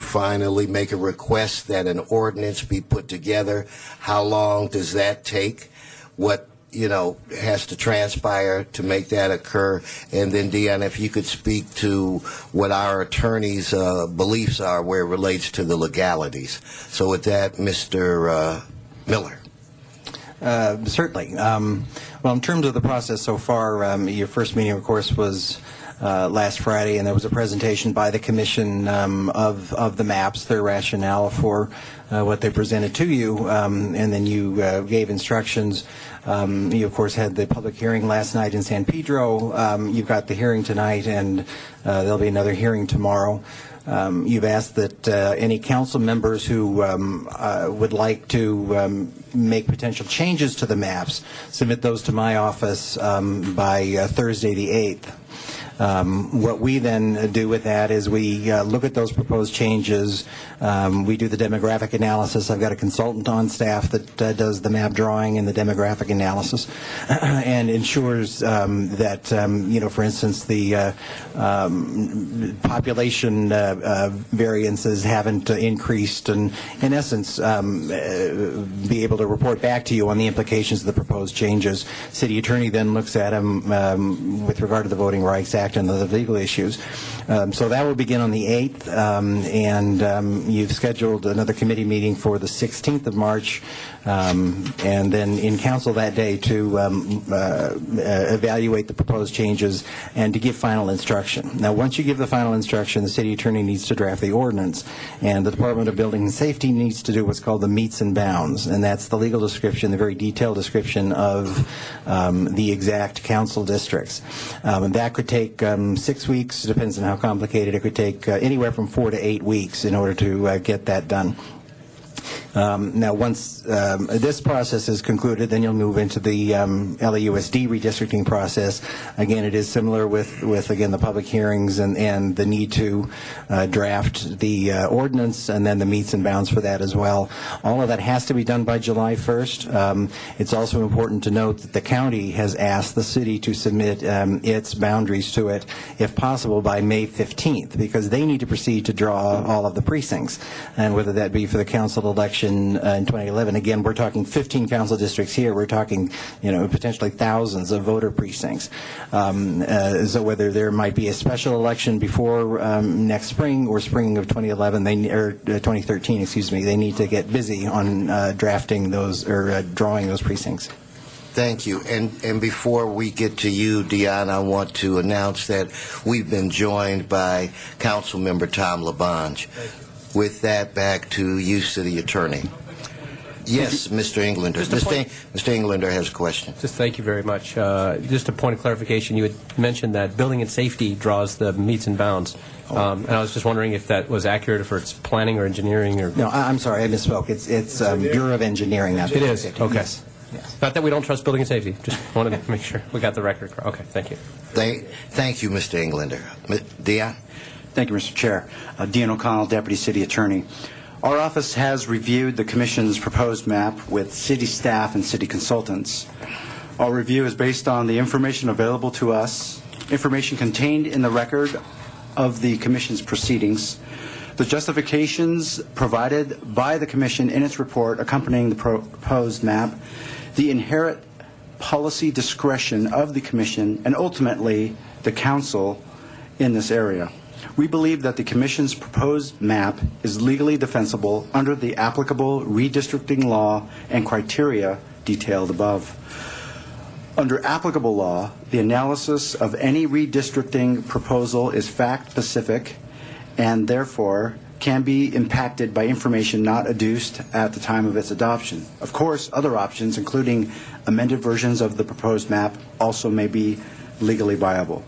finally make a request that an ordinance be put together? How long does that take? What has to transpire to make that occur? And then, Deanna, if you could speak to what our attorney's beliefs are where it relates to the legalities. So with that, Mr. Miller. Certainly. Well, in terms of the process so far, your first meeting, of course, was last Friday, and there was a presentation by the Commission of the maps, their rationale for what they presented to you, and then you gave instructions. You, of course, had the public hearing last night in San Pedro. You've got the hearing tonight, and there'll be another hearing tomorrow. You've asked that any council members who would like to make potential changes to the maps submit those to my office by Thursday the 8th. What we then do with that is we look at those proposed changes. We do the demographic analysis. I've got a consultant on staff that does the map drawing and the demographic analysis and ensures that, for instance, the population variances haven't increased, and in essence be able to report back to you on the implications of the proposed changes. City attorney then looks at them with regard to the Voting Rights Act and the legal issues. So that will begin on the 8th, and you've scheduled another committee meeting for the 16th of March, and then in council that day to evaluate the proposed changes and to give final instruction. Now, once you give the final instruction, the city attorney needs to draft the ordinance, and the Department of Building and Safety needs to do what's called the meets and bounds, and that's the legal description, the very detailed description of the exact council districts. And that could take 6 weeks, depends on how complicated. It could take anywhere from 4 to 8 weeks in order to get that done. Now, once this process is concluded, then you'll move into the LAUSD redistricting process. Again, it is similar with again, the public hearings and the need to draft the ordinance and then the meets and bounds for that as well. All of that has to be done by July 1st. It's also important to note that the county has asked the city to submit its boundaries to it, if possible, by May 15th, because they need to proceed to draw all of the precincts, and whether that be for the council election in 2011. Again, we're talking 15 council districts here. We're talking, potentially thousands of voter precincts. So whether there might be a special election before next spring or spring of 2011, or 2013, excuse me, they need to get busy on drafting those or drawing those precincts. Thank you. And before we get to you, Deanna, I want to announce that we've been joined by Councilmember Tom LaBonge. With that, back to you, City Attorney. Yes, Mr. Englander. Mr. Englander has a question. Just thank you very much. Just a point of clarification. You had mentioned that building and safety draws the meets and bounds. And I was just wondering if that was accurate for its planning or engineering. Or No, I'm sorry, I misspoke. It's Bureau of Engineering. Not it is? Okay. Yes. Yes. Not that we don't trust building and safety. Just wanted to make sure we got the record correct. Okay, thank you. Thank you, Mr. Englander. Deanna? Thank you, Mr. Chair. Dean O'Connell, Deputy City Attorney. Our office has reviewed the Commission's proposed map with city staff and city consultants. Our review is based on the information available to us, information contained in the record of the Commission's proceedings, the justifications provided by the Commission in its report accompanying the proposed map, the inherent policy discretion of the Commission, and ultimately the Council in this area. We believe that the Commission's proposed map is legally defensible under the applicable redistricting law and criteria detailed above. Under applicable law, the analysis of any redistricting proposal is fact-specific and therefore can be impacted by information not adduced at the time of its adoption. Of course, other options, including amended versions of the proposed map, also may be legally viable.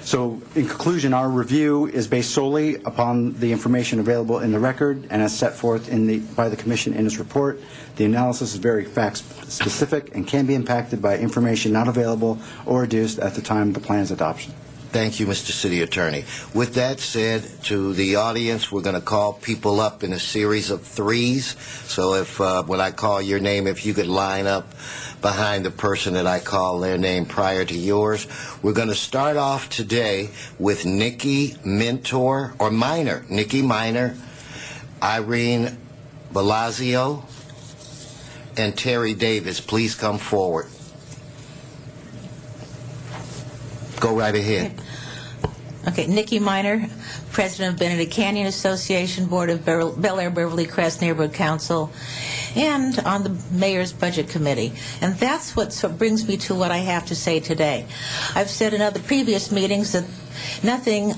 So, in conclusion, our review is based solely upon the information available in the record and as set forth by the Commission in its report. The analysis is very fact-specific and can be impacted by information not available or adduced at the time of the plan's adoption. Thank you, Mr. City Attorney. With that said, to the audience, we're going to call people up in a series of threes. So if when I call your name, if you could line up behind the person that I call their name prior to yours. We're going to start off today with Nikki Minor, Irene Blasio and Terry Davis. Please come forward. Go right ahead. Okay, Nikki Miner, President of Benedict Canyon Association, Board of Bel Air Beverly Crest Neighborhood Council, and on the Mayor's Budget Committee. And that's what brings me to what I have to say today. I've said in other previous meetings that nothing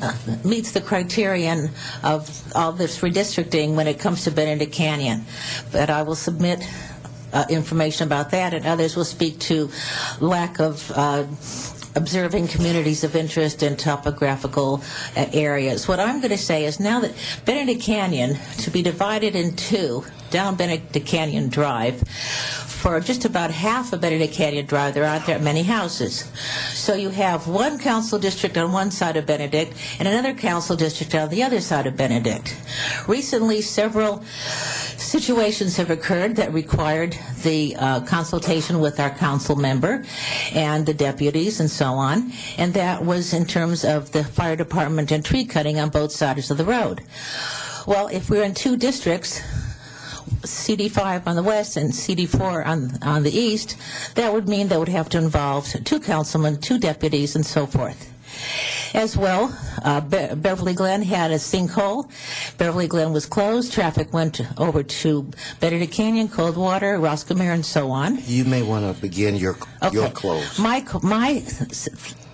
meets the criterion of all this redistricting when it comes to Benedict Canyon. But I will submit information about that, and others will speak to lack of observing communities of interest in topographical areas. What I'm going to say is now that Benedict Canyon, to be divided in two, down Benedict Canyon Drive, for just about half of Benedict Canyon Drive, there aren't that many houses. So you have one council district on one side of Benedict and another council district on the other side of Benedict. Recently, several situations have occurred that required the consultation with our council member and the deputies and so on, and that was in terms of the fire department and tree cutting on both sides of the road. Well, if we're in two districts, CD5 on the west and CD4 on the east, that would mean that would have to involve two councilmen, two deputies, and so forth. As well, Beverly Glen had a sinkhole. Beverly Glen was closed. Traffic went over to Benedict Canyon, Coldwater, Roscommere, and so on. You may want to begin your close.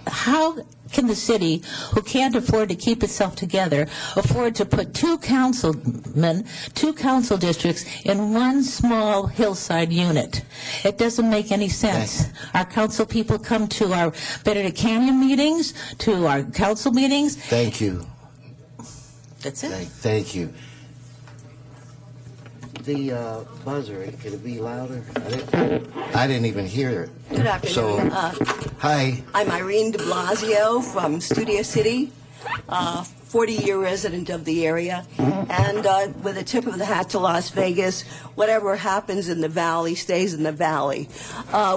How can the city, who can't afford to keep itself together, afford to put two councilmen, two council districts in one small hillside unit? It doesn't make any sense. Our council people come to our Benedict Canyon meetings, to our council meetings. Thank you. That's it. Thank you. The buzzer, can it be louder? I didn't even hear it. Good afternoon. Hi. I'm Irene de Blasio from Studio City, 40-year resident of the area, and with a tip of the hat to Las Vegas, whatever happens in the valley stays in the valley.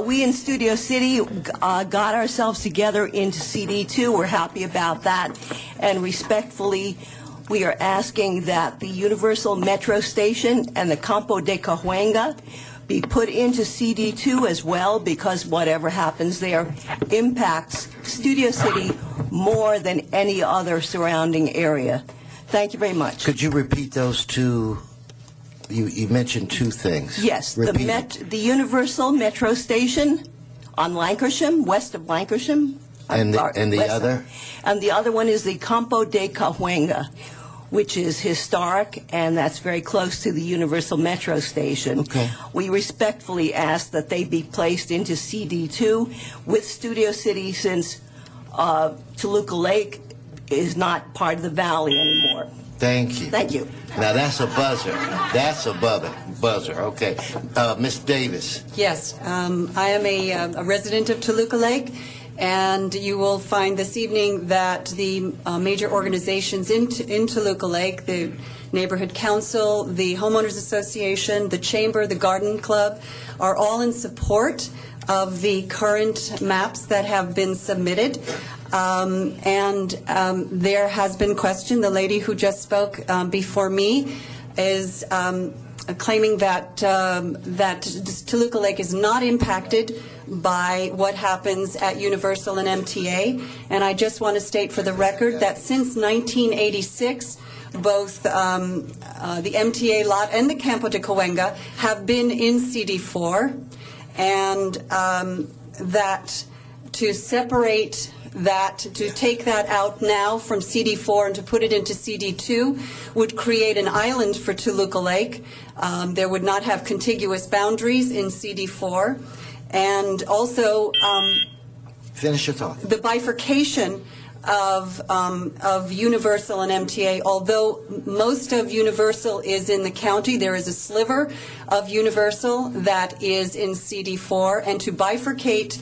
We in Studio City got ourselves together into CD2. We're happy about that, and respectfully, we are asking that the Universal Metro Station and the Campo de Cahuenga be put into CD2 as well, because whatever happens there impacts Studio City more than any other surrounding area. Thank you very much. Could you repeat those two? You mentioned two things. Yes, the Universal Metro Station on Lancashire, west of Lancashire. And the other? And the other one is the Campo de Cahuenga, which is historic, and that's very close to the Universal Metro Station. Okay. We respectfully ask that they be placed into CD2 with Studio City, since Toluca Lake is not part of the valley anymore. Thank you. Thank you. Now that's a buzzer. That's a buzzer. Okay. Ms. Davis. Yes, I am a resident of Toluca Lake. And you will find this evening that the major organizations in Toluca Lake, the Neighborhood Council, the Homeowners Association, the Chamber, the Garden Club, are all in support of the current maps that have been submitted. There has been question. The lady who just spoke before me is claiming that Toluca Lake is not impacted by what happens at Universal and MTA. And I just want to state for the record that since 1986, both the MTA lot and the Campo de Cahuenga have been in CD4, and that to separate that, to take that out now from CD4 and to put it into CD2 would create an island for Toluca Lake. There would not have contiguous boundaries in CD4. And also, finish your thought. The bifurcation of Universal and MTA, although most of Universal is in the county, there is a sliver of Universal that is in CD4, and to bifurcate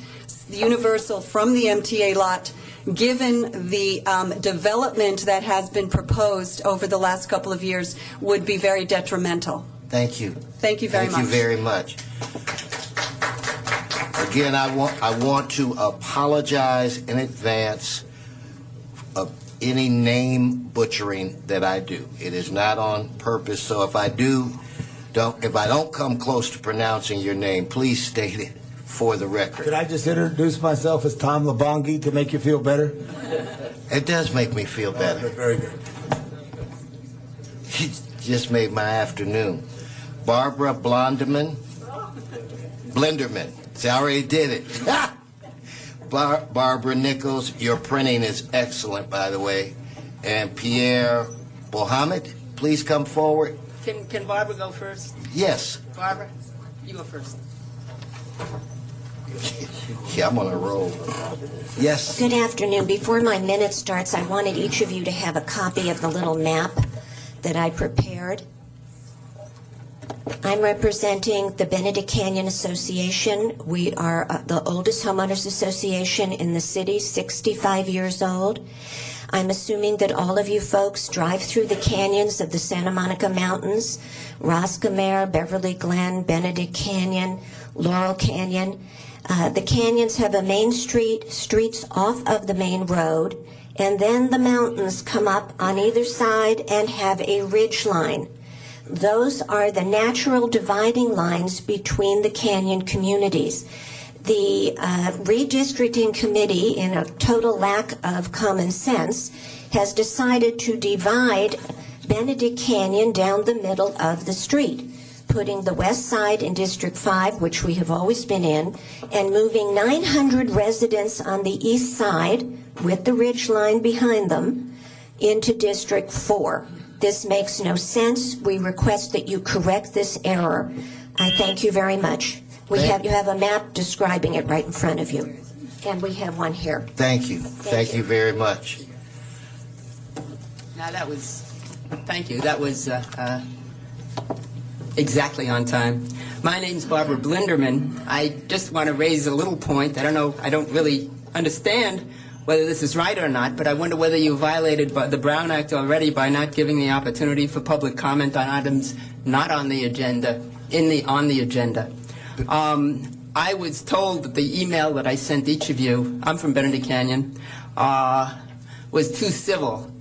the Universal from the MTA lot, given the development that has been proposed over the last couple of years, would be very detrimental. Thank you. Thank you very much. Thank you very much. Again, I want to apologize in advance any name butchering that I do. It is not on purpose. So if I don't come close to pronouncing your name, please state it for the record. Could I just introduce myself as Tom Labongi to make you feel better? It does make me feel better. Very good. He just made my afternoon. Barbara Blenderman. See, I already did it. Barbara Nichols, your printing is excellent, by the way. And Pierre Mohammed, please come forward. Can Barbara go first? Yes. Barbara, you go first. Yeah, I'm on a roll. Yes. Good afternoon. Before my minute starts, I wanted each of you to have a copy of the little map that I prepared. I'm representing the Benedict Canyon Association. We are the oldest homeowners association in the city, 65 years old. I'm assuming that all of you folks drive through the canyons of the Santa Monica Mountains, Roscommare, Beverly Glen, Benedict Canyon, Laurel Canyon. The canyons have a main street, streets off of the main road, and then the mountains come up on either side and have a ridge line. Those are the natural dividing lines between the canyon communities. The redistricting committee, in a total lack of common sense, has decided to divide Benedict Canyon down the middle of the street, putting the west side in District 5, which we have always been in, and moving 900 residents on the east side, with the ridge line behind them, into District 4. This makes no sense. We request that you correct this error. I thank you very much. You have a map describing it right in front of you, and we have one here. Thank you. Thank you very much. Now thank you. That was exactly on time. My name's Barbara Blenderman. I just want to raise a little point. I don't really understand whether this is right or not, but I wonder whether you violated the Brown Act already by not giving the opportunity for public comment on items not on the agenda, on the agenda. I was told that the email that I sent each of you, I'm from Benedict Canyon, was too civil.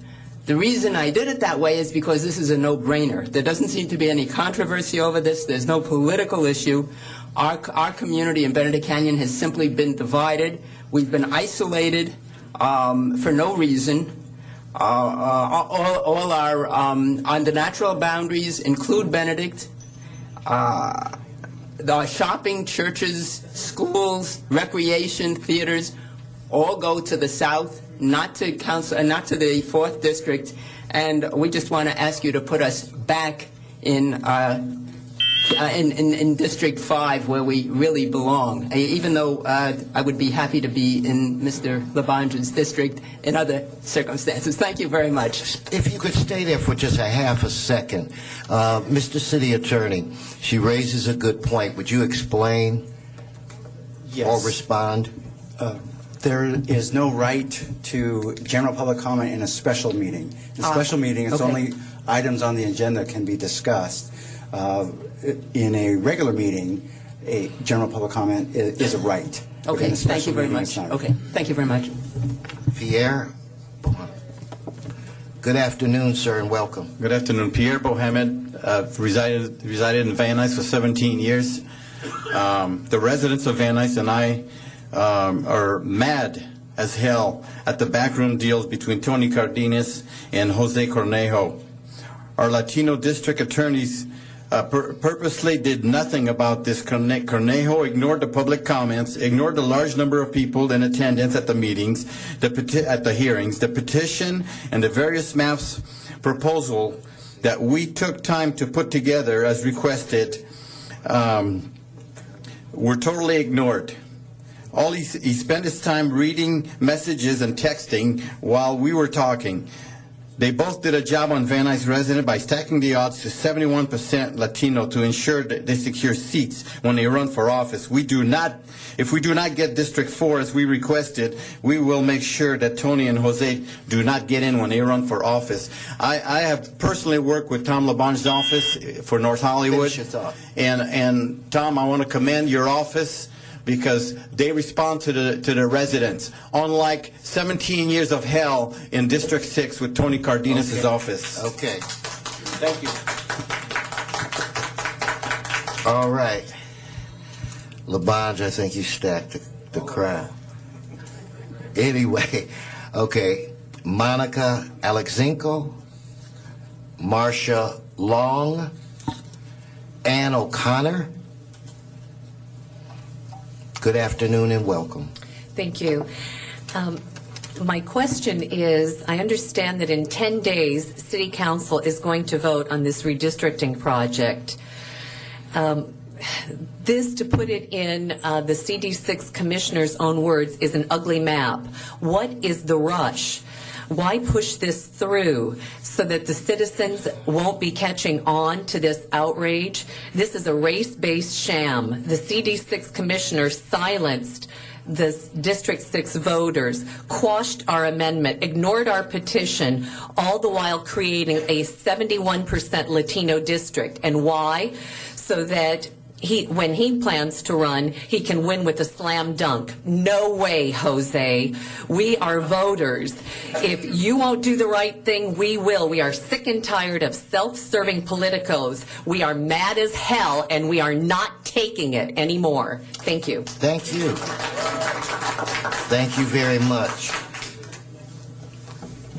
The reason I did it that way is because this is a no-brainer. There doesn't seem to be any controversy over this. There's no political issue. Our community in Benedict Canyon has simply been divided. We've been isolated for no reason. All our on the natural boundaries include Benedict. The shopping, churches, schools, recreation, theaters, all go to the south, not to council, not to the 4th district, and we just want to ask you to put us back in District 5, where we really belong. Even though I would be happy to be in Mr. Labange's district in other circumstances. Thank you very much. If you could stay there for just a half a second. Mr. City Attorney, she raises a good point. Would you explain or respond? There is no right to general public comment in a special meeting. In a special meeting, it's only items on the agenda can be discussed. In a regular meeting, a general public comment is a right. Okay, thank you very much. Okay, thank you very much. Pierre? Good afternoon, sir, and welcome. Good afternoon. Pierre Mohammed, resided in Van Nuys for 17 years. The residents of Van Nuys and I are mad as hell at the backroom deals between Tony Cardenas and Jose Cornejo. Our Latino district attorneys purposely did nothing about this. Cornejo ignored the public comments, ignored the large number of people in attendance at the meetings, at the hearings, the petition, and the various maps proposal that we took time to put together as requested were totally ignored. He spent his time reading messages and texting while we were talking. They both did a job on Van Nuys resident by stacking the odds to 71% Latino to ensure that they secure seats when they run for office. If we do not get District 4 as we requested, we will make sure that Tony and Jose do not get in when they run for office. I have personally worked with Tom Labange's office for North Hollywood. And Tom, I want to commend your office because they respond to the residents, unlike 17 years of hell in District 6 with Tony Cardenas' office. Okay. Thank you. All right. Labange, I think you stacked the crowd. Anyway, okay. Monica Alexenko, Marcia Long, Ann O'Connor. Good afternoon and welcome. Thank you. My question is, I understand that in 10 days, City Council is going to vote on this redistricting project. This, to put it in the CD6 commissioner's own words, is an ugly map. What is the rush? Why push this through so that the citizens won't be catching on to this outrage? This is a race-based sham. The CD6 commissioner silenced the District 6 voters, quashed our amendment, ignored our petition, all the while creating a 71% Latino district. And why? So that when he plans to run, he can win with a slam dunk. No way, Jose. We are voters. If you won't do the right thing, we will. We are sick and tired of self-serving politicos. We are mad as hell, and we are not taking it anymore. Thank you. Thank you. Thank you very much.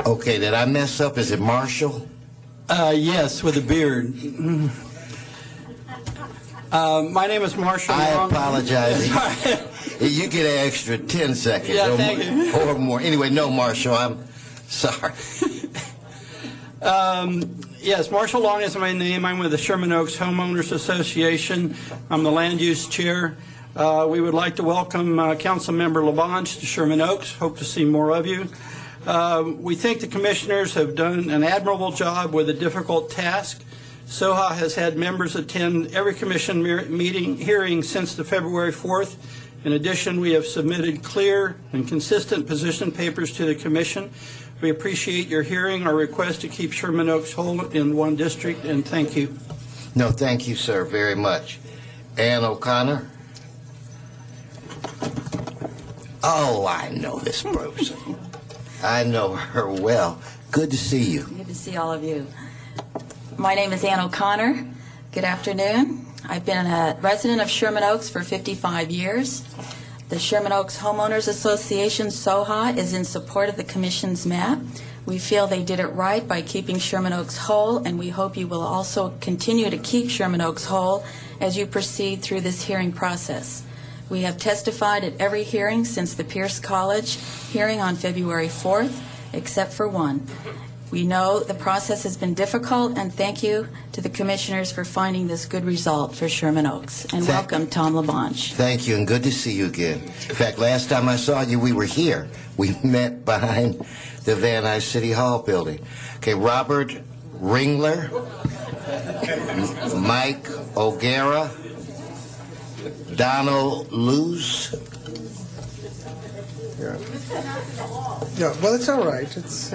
Okay, did I mess up? Is it Marshall? Yes, with a beard. My name is Marshall. I apologize. You get an extra 10 seconds thank you. Or more. Anyway, no, Marshall, I'm sorry. Yes, Marshall Long is my name. I'm with the Sherman Oaks Homeowners Association. I'm the land use chair. We would like to welcome Council Member Labange to Sherman Oaks. Hope to see more of you. We think the commissioners have done an admirable job with a difficult task. SOHA has had members attend every commission hearing since the February 4th. In addition, we have submitted clear and consistent position papers to the commission. We appreciate your hearing our request to keep Sherman Oaks whole in one district, and thank you. No, thank you, sir, very much. Ann O'Connor. Oh, I know this person. I know her well. Good to see you. Good to see all of you. My name is Ann O'Connor. Good afternoon. I've been a resident of Sherman Oaks for 55 years. The Sherman Oaks Homeowners Association, SOHA, is in support of the Commission's map. We feel they did it right by keeping Sherman Oaks whole, and we hope you will also continue to keep Sherman Oaks whole as you proceed through this hearing process. We have testified at every hearing since the Pierce College hearing on February 4th, except for one. We know the process has been difficult, and thank you to the commissioners for finding this good result for Sherman Oaks. And welcome, Tom Labange. Thank you, and good to see you again. In fact, last time I saw you, we were here. We met behind the Van Nuys City Hall building. Okay, Robert Ringler, Mike O'Gara, Donald Luz. Yeah, well, it's all right. It's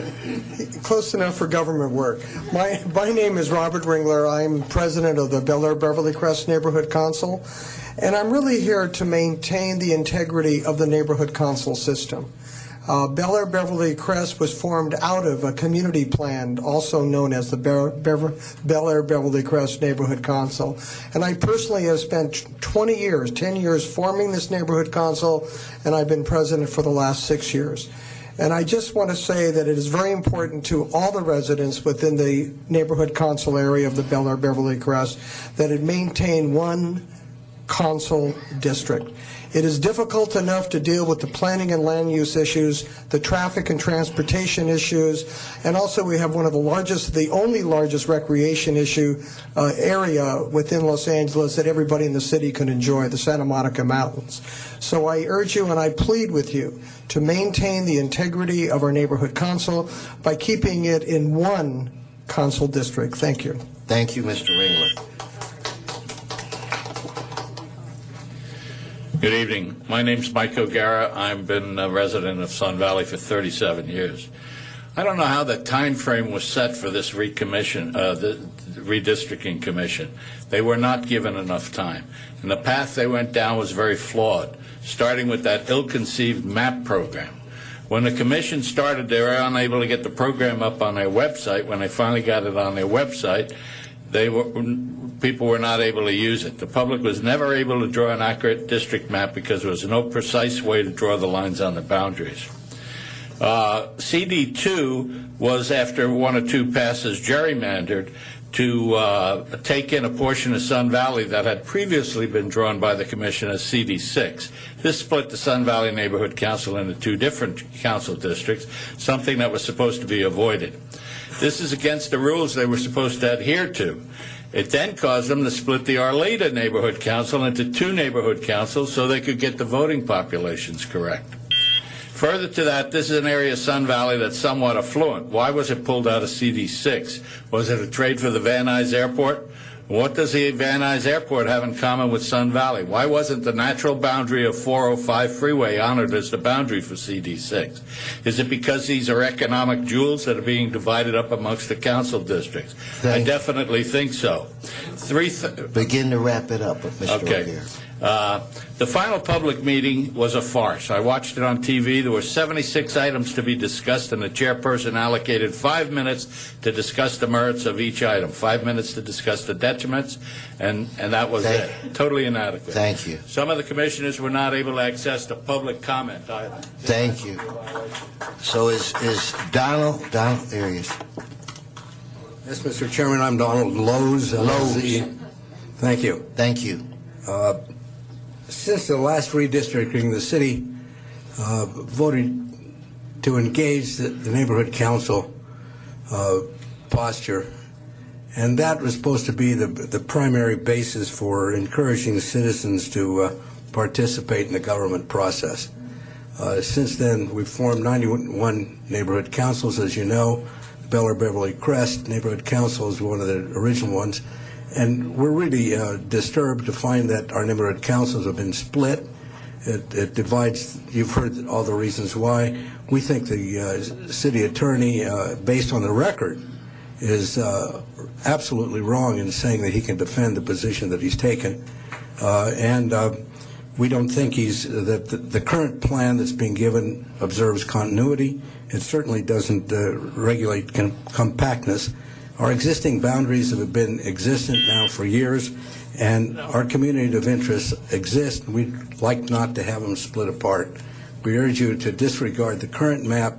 close enough for government work. My name is Robert Ringler. I'm president of the Bel Air Beverly Crest Neighborhood Council, and I'm really here to maintain the integrity of the neighborhood council system. Bel Air Beverly Crest was formed out of a community plan, also known as the Bel Air Beverly Crest Neighborhood Council. And I personally have spent 10 years forming this neighborhood council, and I've been president for the last 6 years. And I just want to say that it is very important to all the residents within the neighborhood council area of the Bel Air Beverly Crest that it maintain one council district. It is difficult enough to deal with the planning and land use issues, the traffic and transportation issues, and also we have one of the only largest recreation area within Los Angeles that everybody in the city can enjoy, the Santa Monica Mountains. So I urge you and I plead with you to maintain the integrity of our neighborhood council by keeping it in one council district. Thank you. Thank you, Mr. Ringler. Good evening. My name's Mike O'Gara. I've been a resident of Sun Valley for 37 years. I don't know how the time frame was set for this recommission, the Redistricting Commission. They were not given enough time. And the path they went down was very flawed, starting with that ill-conceived MAP program. When the commission started, they were unable to get the program up on their website. When they finally got it on their website, people were not able to use it. The public was never able to draw an accurate district map because there was no precise way to draw the lines on the boundaries. CD2 was, after one or two passes, gerrymandered to take in a portion of Sun Valley that had previously been drawn by the commission as CD6. This split the Sun Valley Neighborhood Council into two different council districts, something that was supposed to be avoided. This is against the rules they were supposed to adhere to. It then caused them to split the Arleta Neighborhood Council into two neighborhood councils so they could get the voting populations correct. Further to that, this is an area of Sun Valley that's somewhat affluent. Why was it pulled out of CD6? Was it a trade for the Van Nuys Airport? What does the Van Nuys Airport have in common with Sun Valley? Why wasn't the natural boundary of 405 freeway honored as the boundary for CD6? Is it because these are economic jewels that are being divided up amongst the council districts? I definitely think so. Begin to wrap it up, Mr. O'Gara. The final public meeting was a farce. I watched it on TV. There were 76 items to be discussed, and the chairperson allocated 5 minutes to discuss the merits of each item, 5 minutes to discuss the detriments, and that was it. Totally inadequate. Thank you. Some of the commissioners were not able to access the public comment either. Thank you. So is Donald, there he is. Yes, Mr. Chairman, I'm Donald Lowe's. Thank you. Thank you. Since the last redistricting, the city voted to engage the neighborhood council posture, and that was supposed to be the primary basis for encouraging citizens to participate in the government process. Since then, we've formed 91 neighborhood councils, as you know. Bel Air Beverly Crest Neighborhood Council is one of the original ones. And we're really disturbed to find that our neighborhood councils have been split. It divides. You've heard all the reasons why. We think the city attorney, based on the record, is absolutely wrong in saying that he can defend the position that he's taken. And we don't think that the current plan that's being given observes continuity. It certainly doesn't regulate compactness. Our existing boundaries have been existent now for years, and our community of interest exists. We'd like not to have them split apart. We urge you to disregard the current map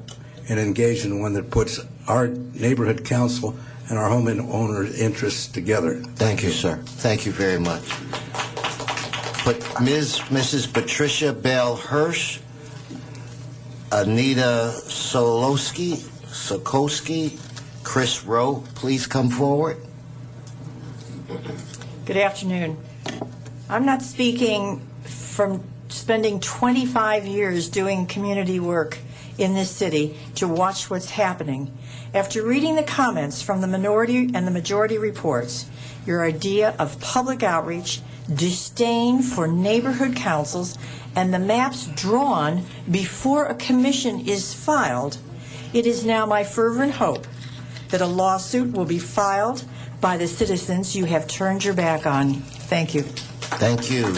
and engage in one that puts our neighborhood council and our homeowner interests together. Thank you, sir. Thank you very much. But Mrs. Patricia Bell Hirsch, Anita Sokolsky, Chris Rowe, please come forward. Good afternoon. I'm not speaking from spending 25 years doing community work in this city to watch what's happening. After reading the comments from the minority and the majority reports, your idea of public outreach, disdain for neighborhood councils, and the maps drawn before a commission is filed, it is now my fervent hope that a lawsuit will be filed by the citizens you have turned your back on. Thank you. Thank you.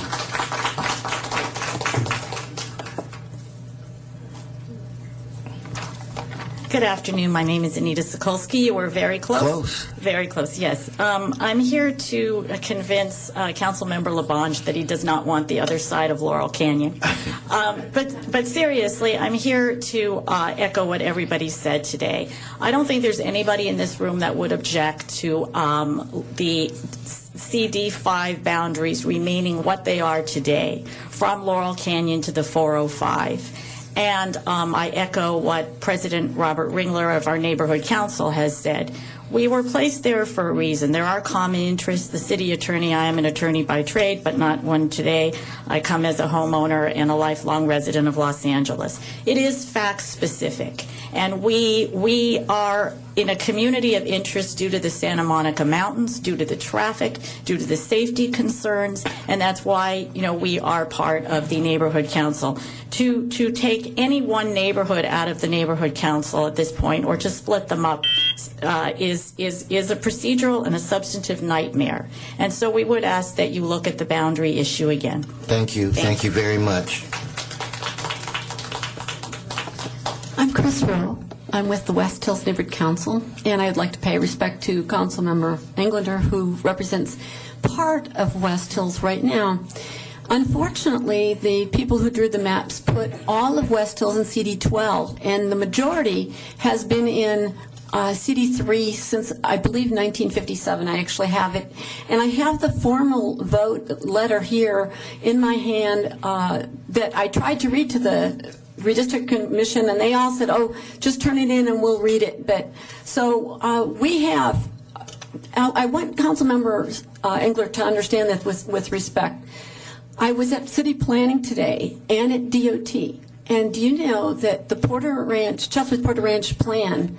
Good afternoon. My name is Anita Sokolsky. You were very close. Close. Very close, yes. I'm here to convince Councilmember LaBonge that he does not want the other side of Laurel Canyon. But seriously, I'm here to echo what everybody said today. I don't think there's anybody in this room that would object to the CD5 boundaries remaining what they are today, from Laurel Canyon to the 405. And I echo what President Robert Ringler of our neighborhood council has said. We were placed there for a reason. There are common interests. The city attorney, I am an attorney by trade, but not one today. I come as a homeowner and a lifelong resident of Los Angeles. It is fact specific. And we are in a community of interest due to the Santa Monica Mountains, due to the traffic, due to the safety concerns, and that's why, we are part of the neighborhood council. To take any one neighborhood out of the neighborhood council at this point, or to split them up, is a procedural and a substantive nightmare. And so we would ask that you look at the boundary issue again. Thank you. Thank you very much. I'm Chris Rowe. I'm with the West Hills Neighborhood Council, and I'd like to pay respect to Councilmember Englander, who represents part of West Hills right now. Unfortunately, the people who drew the maps put all of West Hills in CD12, and the majority has been in CD3 since, I believe, 1957. I actually have it. And I have the formal vote letter here in my hand that I tried to read to the Redistrict Commission, and they all said, oh, just turn it in and we'll read it. But so we have, I want Councilmember Engler to understand that with respect. I was at City Planning today and at DOT, and do you know that the Chatsworth Porter Ranch plan,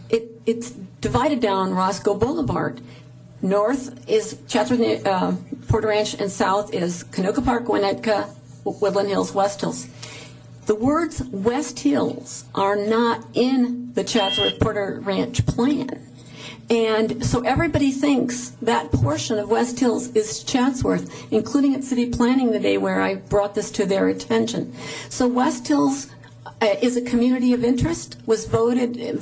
it's divided down Roscoe Boulevard. North is Chatsworth Porter Ranch, and south is Canoga Park, Winnetka, Woodland Hills, West Hills. The words West Hills are not in the Chatsworth Porter Ranch plan. And so everybody thinks that portion of West Hills is Chatsworth, including at City Planning the day where I brought this to their attention. So West Hills is a community of interest, was voted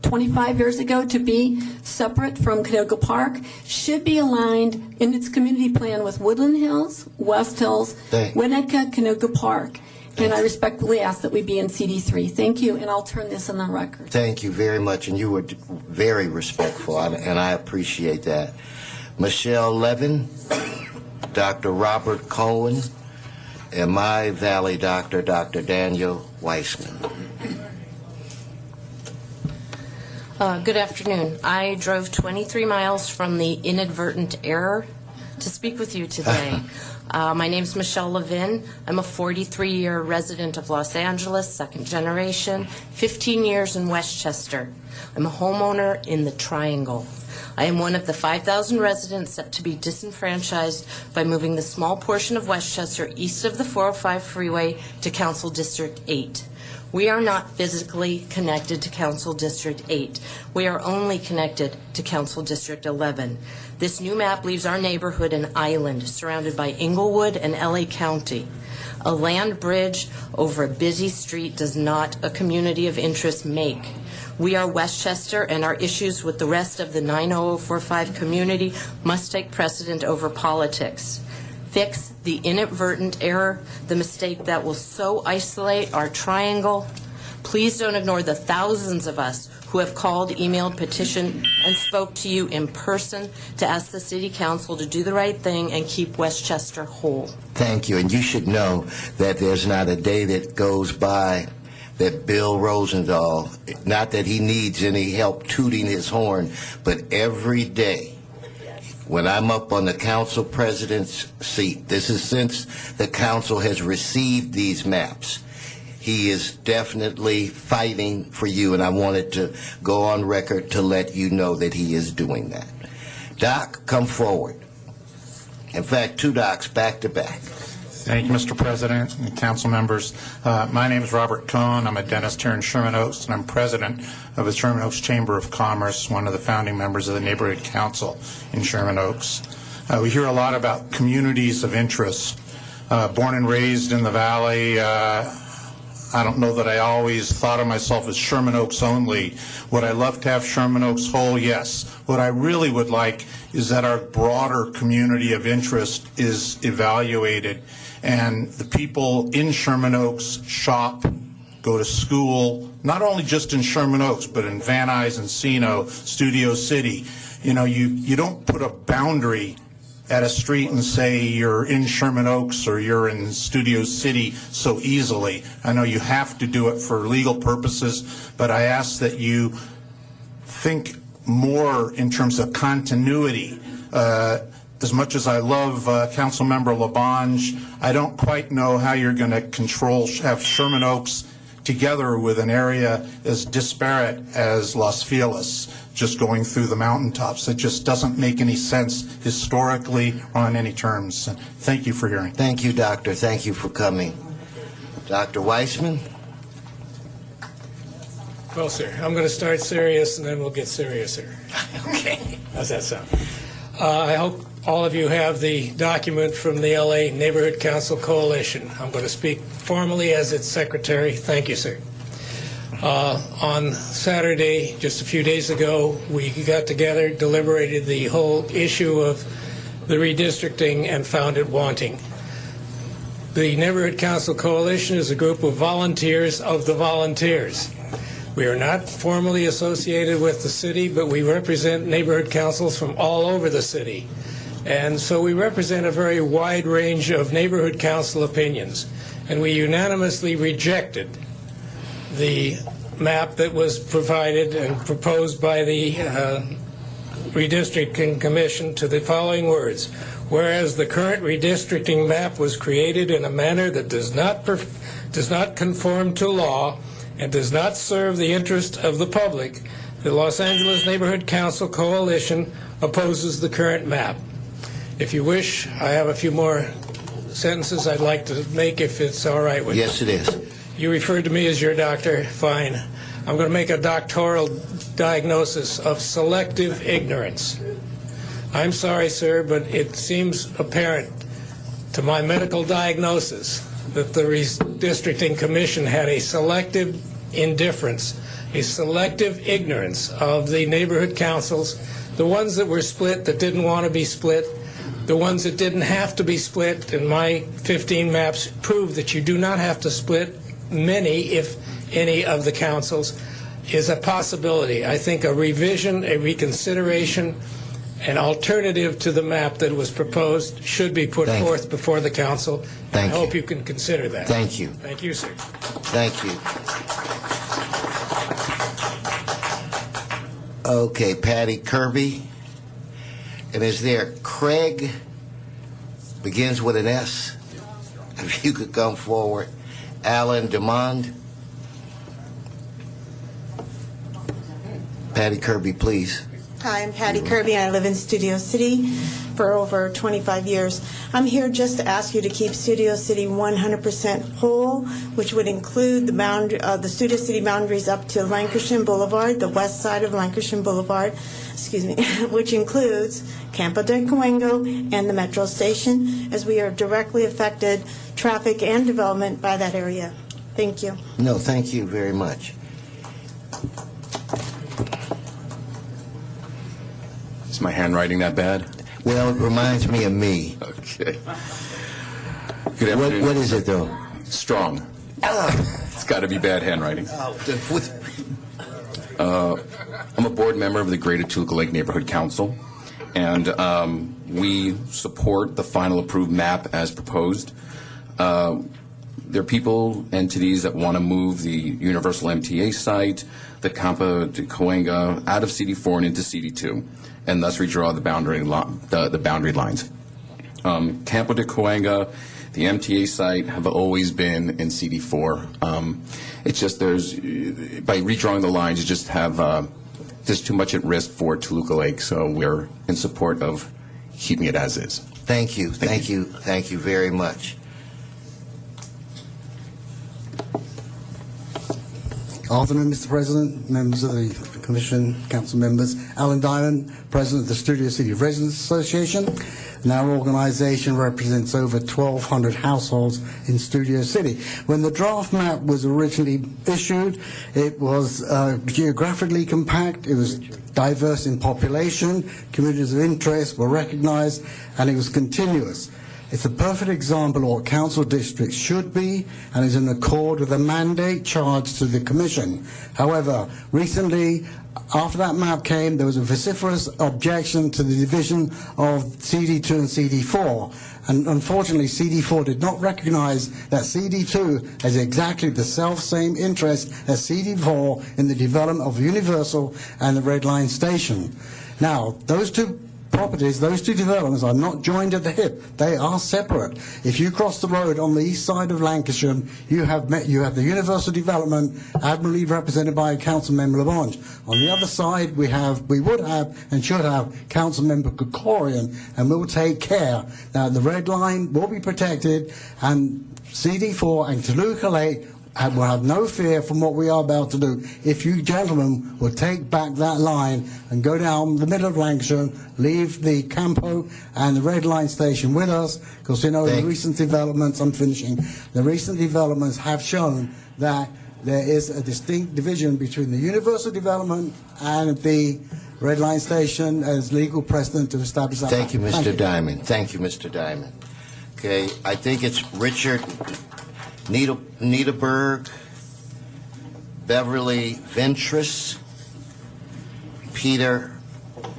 25 years ago to be separate from Canoga Park, should be aligned in its community plan with Woodland Hills, West Hills, Winnetka, Canoga Park. And I respectfully ask that we be in CD3. Thank you, and I'll turn this in the record. Thank you very much, and you were very respectful, and I appreciate that. Michelle Levin, Dr. Robert Cohen, and my Valley doctor, Dr. Daniel Weissman. Good afternoon. I drove 23 miles from the inadvertent error to speak with you today. My name's Michelle Levin. I'm a 43-year resident of Los Angeles, second generation, 15 years in Westchester. I'm a homeowner in the Triangle. I am one of the 5,000 residents set to be disenfranchised by moving the small portion of Westchester east of the 405 freeway to Council District 8. We are not physically connected to Council District 8. We are only connected to Council District 11. This new map leaves our neighborhood an island surrounded by Inglewood and LA County. A land bridge over a busy street does not a community of interest make. We are Westchester, and our issues with the rest of the 90045 community must take precedent over politics. Fix the inadvertent error, the mistake that will so isolate our triangle. Please don't ignore the thousands of us who have called, emailed, petitioned, and spoke to you in person to ask the City Council to do the right thing and keep Westchester whole. Thank you, and you should know that there's not a day that goes by that Bill Rosendahl, not that he needs any help tooting his horn, but every day when I'm up on the council president's seat, this is since the council has received these maps, he is definitely fighting for you, and I wanted to go on record to let you know that he is doing that. Doc, come forward. In fact, two docs back to back. Thank you, Mr. President and council members. My name is Robert Cohn. I'm a dentist here in Sherman Oaks, and I'm president of the Sherman Oaks Chamber of Commerce, one of the founding members of the Neighborhood Council in Sherman Oaks. We hear a lot about communities of interest. Born and raised in the Valley, I don't know that I always thought of myself as Sherman Oaks only. Would I love to have Sherman Oaks whole? Yes. What I really would like is that our broader community of interest is evaluated, and the people in Sherman Oaks shop, go to school, not only just in Sherman Oaks, but in Van Nuys, Encino, Studio City. You know, you don't put a boundary at a street and say you're in Sherman Oaks or you're in Studio City so easily. I know you have to do it for legal purposes, but I ask that you think more in terms of continuity. As much as I love Councilmember LaBonge, I don't quite know how you're going to have Sherman Oaks together with an area as disparate as Los Feliz, just going through the mountaintops. It just doesn't make any sense historically or on any terms. Thank you for hearing. Thank you, Doctor. Thank you for coming. Dr. Weissman? Well, sir, I'm going to start serious, and then we'll get seriouser. Okay. How's that sound? I hope all of you have the document from the LA Neighborhood Council Coalition. I'm going to speak formally as its secretary. Thank you, sir. On Saturday, just a few days ago, we got together, deliberated the whole issue of the redistricting, and found it wanting. The Neighborhood Council Coalition is a group of volunteers of the volunteers. We are not formally associated with the city, but we represent neighborhood councils from all over the city. And so we represent a very wide range of neighborhood council opinions. And we unanimously rejected the map that was provided and proposed by the Redistricting Commission to the following words. Whereas the current redistricting map was created in a manner that does not conform to law and does not serve the interest of the public, the Los Angeles Neighborhood Council Coalition opposes the current map. If you wish, I have a few more sentences I'd like to make if it's all right with you. Yes, it is. You referred to me as your doctor. Fine. I'm going to make a doctoral diagnosis of selective ignorance. I'm sorry, sir, but it seems apparent to my medical diagnosis that the Redistricting Commission had a selective indifference, a selective ignorance of the neighborhood councils, the ones that were split that didn't want to be split, the ones that didn't have to be split, and my 15 maps prove that you do not have to split many, if any, of the councils, is a possibility. I think a revision, a reconsideration, an alternative to the map that was proposed should be put forth before the council. I hope you can consider that. Thank you. Thank you, sir. Thank you. Okay, Patty Kirby. And is there Craig, begins with an S? If you could come forward. Alan Demond. Patty Kirby, please. Hi, I'm Patty Kirby, and I live in Studio City for over 25 years. I'm here just to ask you to keep Studio City 100% whole, which would include the Studio City boundaries up to Lancashire Boulevard, the west side of Lancashire Boulevard, which includes Campo de Cuengo and the metro station, as we are directly affected traffic and development by that area. Thank you. No, thank you very much. Is my handwriting that bad? Well, it reminds me of me. Okay. Good afternoon. What is it, though? Strong. It's got to be bad handwriting. I'm a board member of the Greater Toluca Lake Neighborhood Council, and we support the final approved map as proposed. There are people, entities that want to move the Universal MTA site, the Campo de Cuenga, out of CD4 and into CD2, and thus redraw the boundary lines. Campo de Cuenga, the MTA site, have always been in CD4. It's just by redrawing the lines, you just have there's too much at risk for Toluca Lake, so we're in support of keeping it as is. Thank you. Thank you very much. Afternoon, Mr. President, members of the Commission, council members. Alan Diamond, President of the Studio City Residents Association. And our organisation represents over 1,200 households in Studio City. When the draft map was originally issued, it was geographically compact, it was diverse in population, communities of interest were recognised, and it was continuous. It's a perfect example of what council districts should be and is in accord with the mandate charged to the Commission. However, recently, after that map came, there was a vociferous objection to the division of CD2 and CD4. And unfortunately, CD4 did not recognize that CD2 has exactly the self-same interest as CD4 in the development of Universal and the Red Line Station. Now, those two properties, those two developments are not joined at the hip. They are separate. If you cross the road on the east side of Lancashire, you have the Universal Development, admirably represented by Councilmember LaBonge. On the other side, we would have and should have Councilmember Krikorian, and we'll take care that the Red Line will be protected, and CD4 and Toluca Lake will have no fear from what we are about to do. If you gentlemen will take back that line and go down the middle of Lancashire, leave the Campo and the Red Line station with us, because the recent developments, I'm finishing, the recent developments have shown that there is a distinct division between the universal development and the Red Line station as legal precedent to establish that. Thank you, Mr. Diamond. Thank you, Mr. Diamond. Okay, I think it's Richard Niederberg, Beverly Ventris, Peter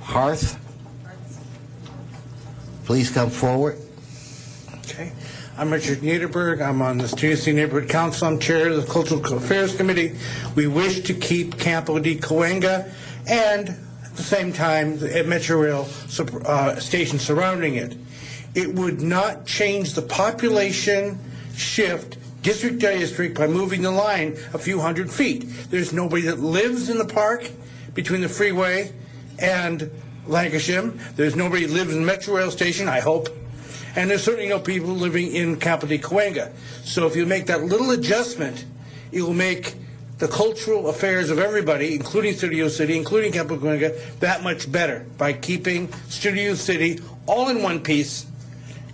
Harth. Please come forward. Okay. I'm Richard Niederberg. I'm on the Studio City Neighborhood Council. I'm chair of the Cultural Affairs Committee. We wish to keep Campo de Cahuenga and at the same time the Metro Rail station surrounding it. It would not change the population shift district to district by moving the line a few hundred feet. There's nobody that lives in the park between the freeway and Lancashire. There's nobody that lives in the Metro Rail station, I hope. And there's certainly no people living in Campo de Cahuenga. So if you make that little adjustment, it will make the cultural affairs of everybody, including Studio City, including Campo de Cahuenga, that much better by keeping Studio City all in one piece,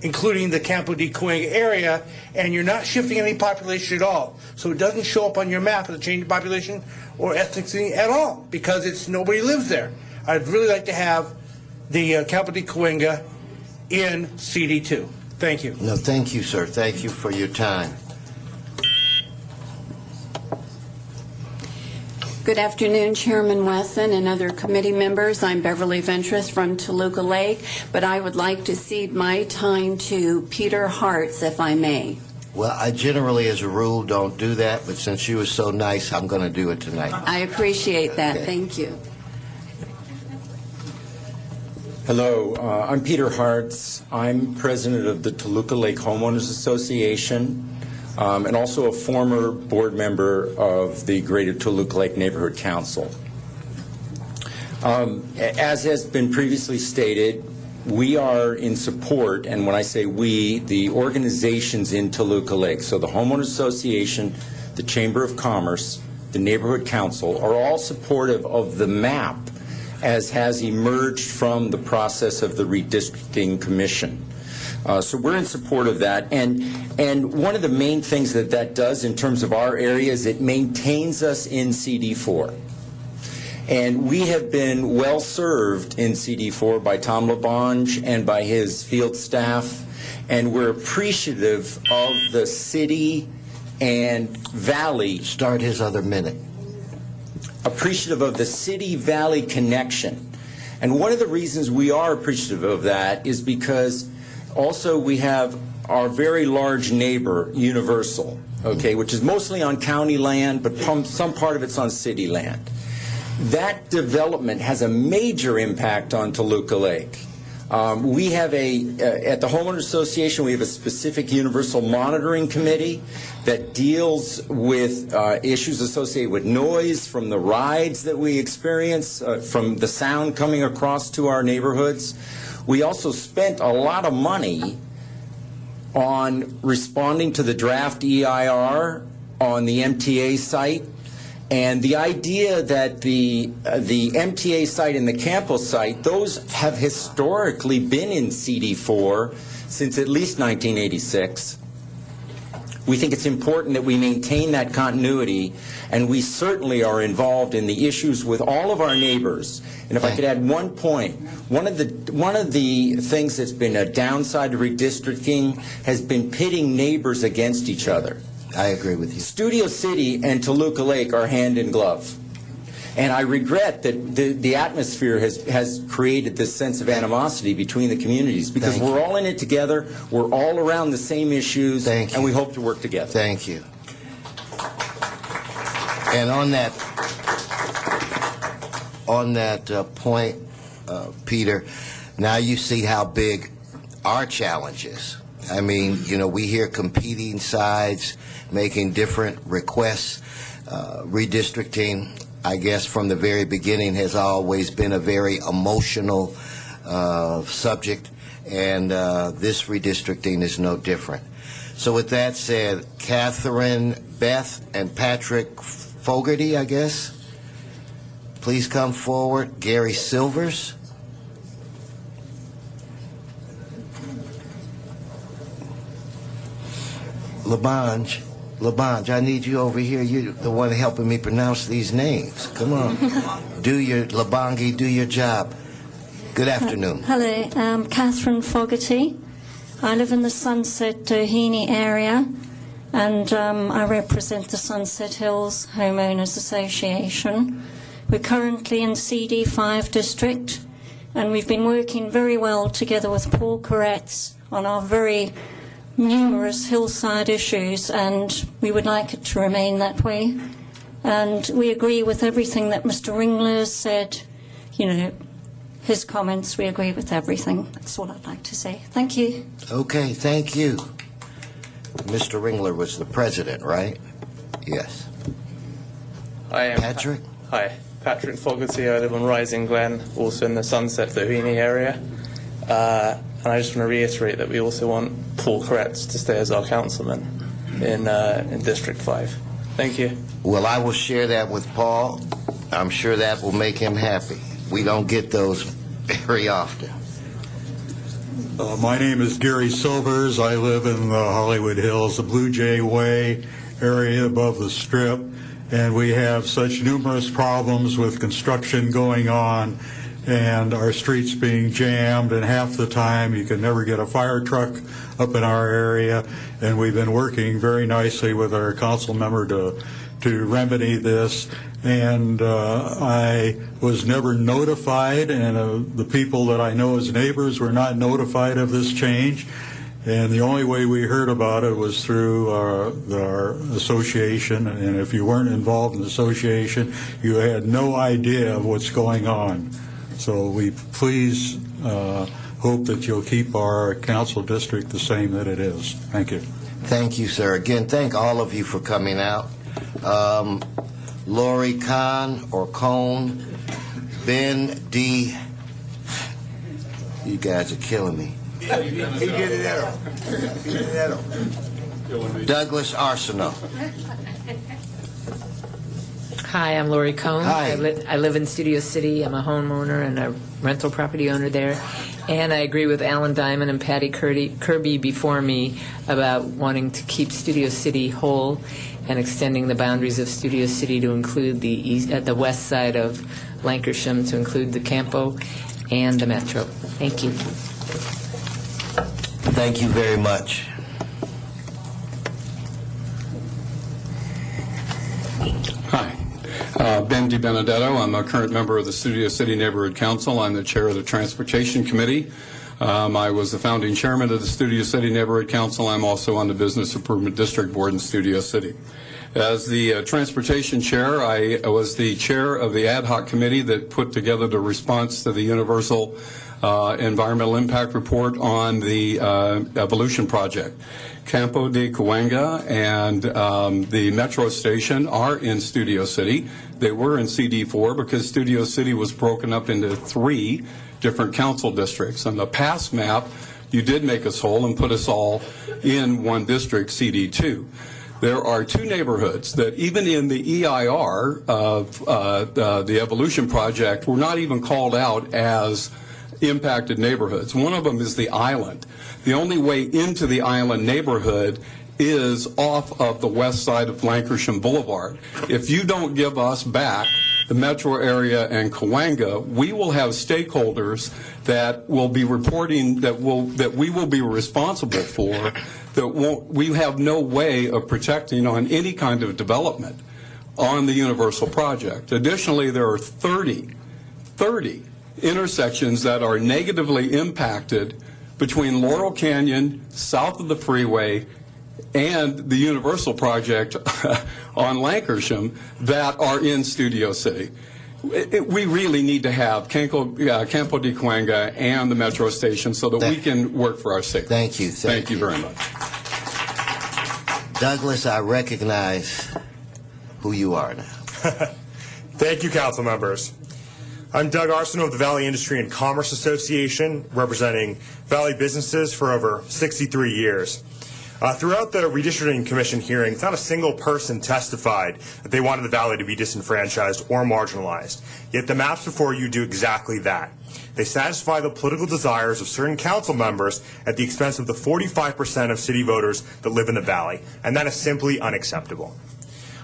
including the Campo de Cahuenga area, and you're not shifting any population at all. So it doesn't show up on your map as a change of population or ethnicity at all, because it's nobody lives there. I'd really like to have the Campo de Cahuenga in CD2. Thank you. No, thank you, sir. Thank you for your time. Good afternoon, Chairman Wesson and other committee members. I'm Beverly Ventris from Toluca Lake, but I would like to cede my time to Peter Hartz, if I may. Well, I generally, as a rule, don't do that, but since you were so nice, I'm going to do it tonight. I appreciate that. Okay. Thank you. Hello, I'm Peter Hartz. I'm president of the Toluca Lake Homeowners Association and also a former board member of the Greater Toluca Lake Neighborhood Council. As has been previously stated, we are in support, and when I say we, the organizations in Toluca Lake, so the Homeowners Association, the Chamber of Commerce, the Neighborhood Council, are all supportive of the map as has emerged from the process of the redistricting commission. So we're in support of that, and one of the main things that that does in terms of our area is it maintains us in CD4. And we have been well served in CD4 by Tom LaBonge and by his field staff, and we're appreciative of the city and valley. Start his other minute. Appreciative of the city-valley connection. And one of the reasons we are appreciative of that is because also we have our very large neighbor, Universal, okay, which is mostly on county land, but some part of it's on city land. That development has a major impact on Toluca Lake. We have at the Homeowners Association, we have a specific Universal Monitoring Committee that deals with issues associated with noise from the rides that we experience, from the sound coming across to our neighborhoods. We also spent a lot of money on responding to the draft EIR on the MTA site. And the idea that the MTA site and the Campos site, those have historically been in CD4 since at least 1986. We think it's important that we maintain that continuity, and we certainly are involved in the issues with all of our neighbors. And if I could add one point, one of the things that's been a downside to redistricting has been pitting neighbors against each other. I agree with you. Studio City and Toluca Lake are hand in glove. And I regret that the atmosphere has created this sense of animosity between the communities, because we're all in it together, we're all around the same issues, and we hope to work together. Thank you. And on that point, Peter, now you see how big our challenge is. I mean, you know, we hear competing sides making different requests. Redistricting, I guess, from the very beginning has always been a very emotional subject, and this redistricting is no different. So with that said, Catherine, Beth, and Patrick Fogarty, I guess, please come forward. Gary Silvers. Labange, I need you over here. You're the one helping me pronounce these names. Come on. Labange, do your job. Good afternoon. Hello, I'm Catherine Fogarty. I live in the Sunset Doheny area, and I represent the Sunset Hills Homeowners Association. We're currently in CD5 district, and we've been working very well together with Paul Koretz on our very numerous hillside issues, and we would like it to remain that way. And we agree with everything that Mr. Ringler said, his comments, we agree with everything. That's all I'd like to say. Thank you. Okay, thank you. Mr. Ringler was the president, right? Yes. I am Patrick? Hi, Patrick Fogarty. I live on Rising Glen, also in the Sunset Doheny area. And I just want to reiterate that we also want Paul Koretz to stay as our councilman in District 5. Thank you. Well, I will share that with Paul. I'm sure that will make him happy. We don't get those very often. My name is Gary Silvers. I live in the Hollywood Hills, the Blue Jay Way area above the Strip, and we have such numerous problems with construction going on and our streets being jammed, and half the time you can never get a fire truck up in our area, and we've been working very nicely with our council member to remedy this, and I was never notified, and the people that I know as neighbors were not notified of this change, and the only way we heard about it was through our association, and if you weren't involved in the association, you had no idea of what's going on. So we please hope that you'll keep our council district the same that it is. Thank you. Thank you, sir. Again, thank all of you for coming out. Lori Kahn or Cone, Ben D. You guys are killing me. Douglas Arsenault. Hi, I'm Lori Cohn. Hi. I live in Studio City. I'm a homeowner and a rental property owner there. And I agree with Alan Diamond and Patty Kirby before me about wanting to keep Studio City whole and extending the boundaries of Studio City to include the west side of Lancashire, to include the Campo and the Metro. Thank you. Thank you very much. Hi. Ben DiBenedetto. I'm a current member of the Studio City Neighborhood Council. I'm the chair of the Transportation Committee. I was the founding chairman of the Studio City Neighborhood Council. I'm also on the Business Improvement District Board in Studio City. As the transportation chair, I was the chair of the ad hoc committee that put together the response to the Universal Environmental Impact Report on the Evolution Project. Campo de Cahuenga and the Metro Station are in Studio City. They were in CD4 because Studio City was broken up into 3 different council districts. On the past map, you did make us whole and put us all in one district, CD2. There are 2 neighborhoods that even in the EIR of the Evolution Project were not even called out as impacted neighborhoods. One of them is the Island. The only way into the Island neighborhood is off of the west side of Lancashire Boulevard. If you don't give us back the metro area and Cahuenga, we will have stakeholders that will be reporting that we will be responsible for we have no way of protecting on any kind of development on the Universal Project. Additionally, there are 30 intersections that are negatively impacted between Laurel Canyon, south of the freeway, and the Universal Project on Lancashire that are in Studio City. We really need to have Campo de Cahuenga and the Metro Station so that we can work for our safety. Thank you. Thank you very much. Douglas, I recognize who you are now. Thank you, council members. I'm Doug Arsenault of the Valley Industry and Commerce Association, representing Valley businesses for over 63 years. Throughout the Redistricting Commission hearings, not a single person testified that they wanted the Valley to be disenfranchised or marginalized. Yet the maps before you do exactly that. They satisfy the political desires of certain council members at the expense of the 45% of city voters that live in the Valley, and that is simply unacceptable.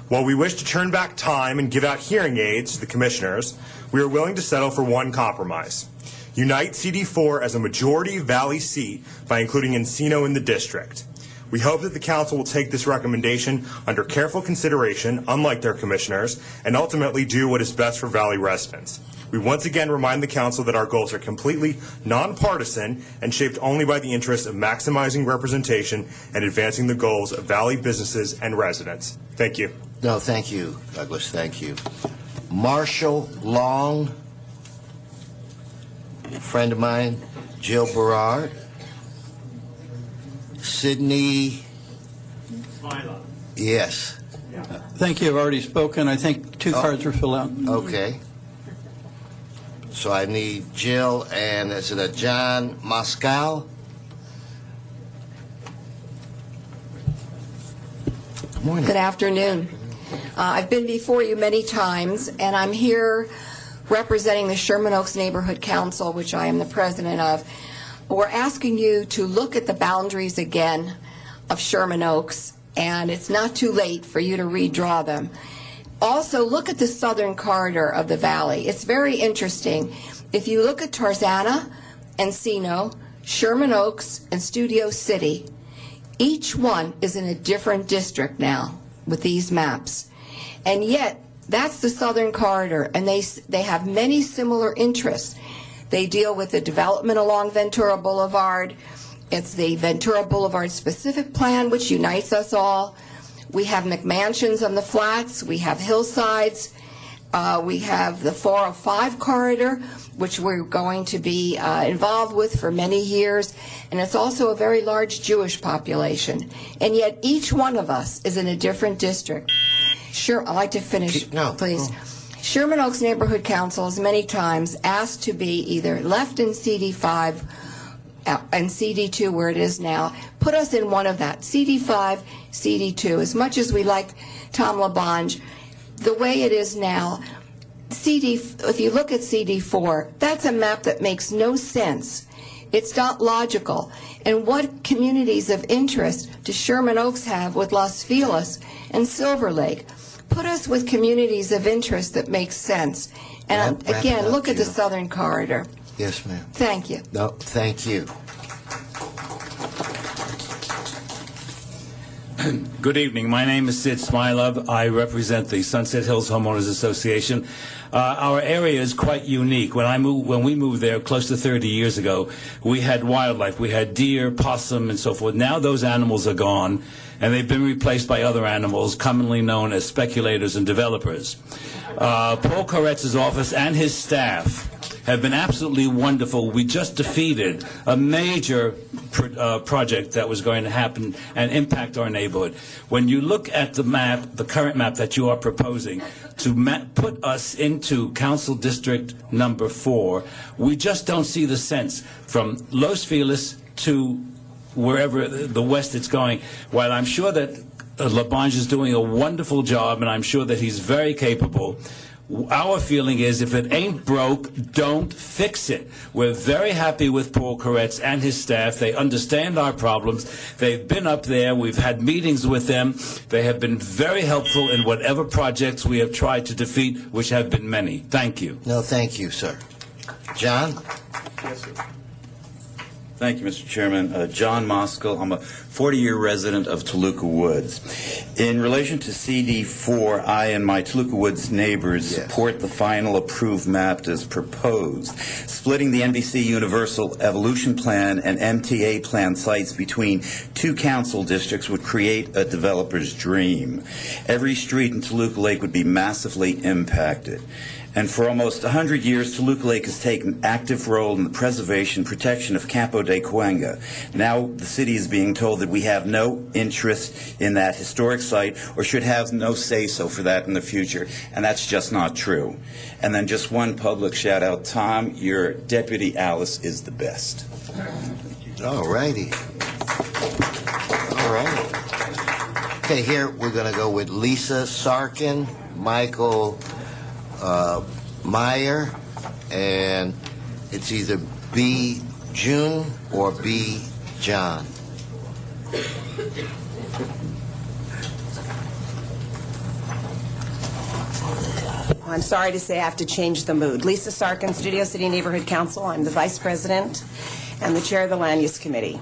While we wish to turn back time and give out hearing aids to the commissioners, we are willing to settle for one compromise. Unite CD4 as a majority Valley seat by including Encino in the district. We hope that the council will take this recommendation under careful consideration, unlike their commissioners, and ultimately do what is best for Valley residents. We once again remind the council that our goals are completely nonpartisan and shaped only by the interests of maximizing representation and advancing the goals of Valley businesses and residents. Thank you. No, thank you, Douglas. Thank you. Marshall Long, a friend of mine, Jill Berard, Sydney. Yes. Thank you. I've already spoken. I think two cards were filled out. Okay. So I need Jill and is it a John Moscow? Good morning. Good afternoon. I've been before you many times, and I'm here representing the Sherman Oaks Neighborhood Council, which I am the president of. We're asking you to look at the boundaries again of Sherman Oaks, and it's not too late for you to redraw them. Also, look at the southern corridor of the valley. It's very interesting. If you look at Tarzana, Encino, Sherman Oaks, and Studio City, each one is in a different district now with these maps. And yet, that's the southern corridor, and they have many similar interests. They deal with the development along Ventura Boulevard. It's the Ventura Boulevard specific plan, which unites us all. We have McMansions on the flats. We have hillsides. We have the 405 corridor, which we're going to be involved with for many years. And it's also a very large Jewish population. And yet each one of us is in a different district. Sure, I'd like to finish, please. Sherman Oaks Neighborhood Council has many times asked to be either left in CD5 and CD2 where it is now. Put us in one of that, CD5, CD2. As much as we like Tom LaBonge, the way it is now, if you look at CD4, that's a map that makes no sense. It's not logical. And what communities of interest does Sherman Oaks have with Los Feliz and Silver Lake? Put us with communities of interest that make sense. And again, look at the southern corridor. Yes, ma'am. Thank you. No, thank you. Good evening. My name is Sid Smilov. I represent the Sunset Hills Homeowners Association. Our area is quite unique. When we moved there close to 30 years ago, we had wildlife. We had deer, possum, and so forth. Now those animals are gone, and they've been replaced by other animals, commonly known as speculators and developers. Paul Koretz's office and his staff have been absolutely wonderful. We just defeated a major project that was going to happen and impact our neighborhood. When you look at the map, the current map that you are proposing, to put us into Council District number 4, we just don't see the sense from Los Feliz to wherever the west it's going. While I'm sure that LaBonge is doing a wonderful job, and I'm sure that he's very capable, our feeling is if it ain't broke, don't fix it. We're very happy with Paul Koretz and his staff. They understand our problems. They've been up there. We've had meetings with them. They have been very helpful in whatever projects we have tried to defeat, which have been many. Thank you. No, thank you, sir. John? Yes, sir. Thank you, Mr. Chairman. John Moskal. I'm a 40-year resident of Toluca Woods. In relation to CD4, I and my Toluca Woods neighbors support the final approved map as proposed. Splitting the NBC Universal Evolution Plan and MTA Plan sites between two council districts would create a developer's dream. Every street in Toluca Lake would be massively impacted. And for almost 100 years, Toluca Lake has taken an active role in the preservation and protection of Campo de Cuenca. Now the city is being told that we have no interest in that historic site or should have no say-so for that in the future, and that's just not true. And then just one public shout-out. Tom, your deputy Alice is the best. All righty. All right. Okay, here we're going to go with Lisa Sarkin, Michael Meyer, and it's either B. June or B. John. I'm sorry to say I have to change the mood. Lisa Sarkin, Studio City Neighborhood Council. I'm the Vice President and the Chair of the Land Use Committee.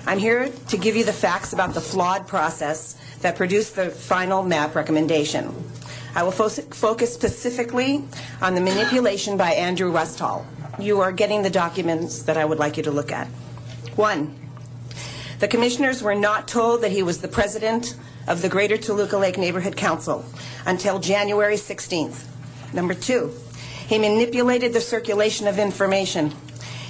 I'm here to give you the facts about the flawed process that produced the final map recommendation. I will focus specifically on the manipulation by Andrew Westall. You are getting the documents that I would like you to look at. 1, the commissioners were not told that he was the president of the Greater Toluca Lake Neighborhood Council until January 16th. Number 2, he manipulated the circulation of information.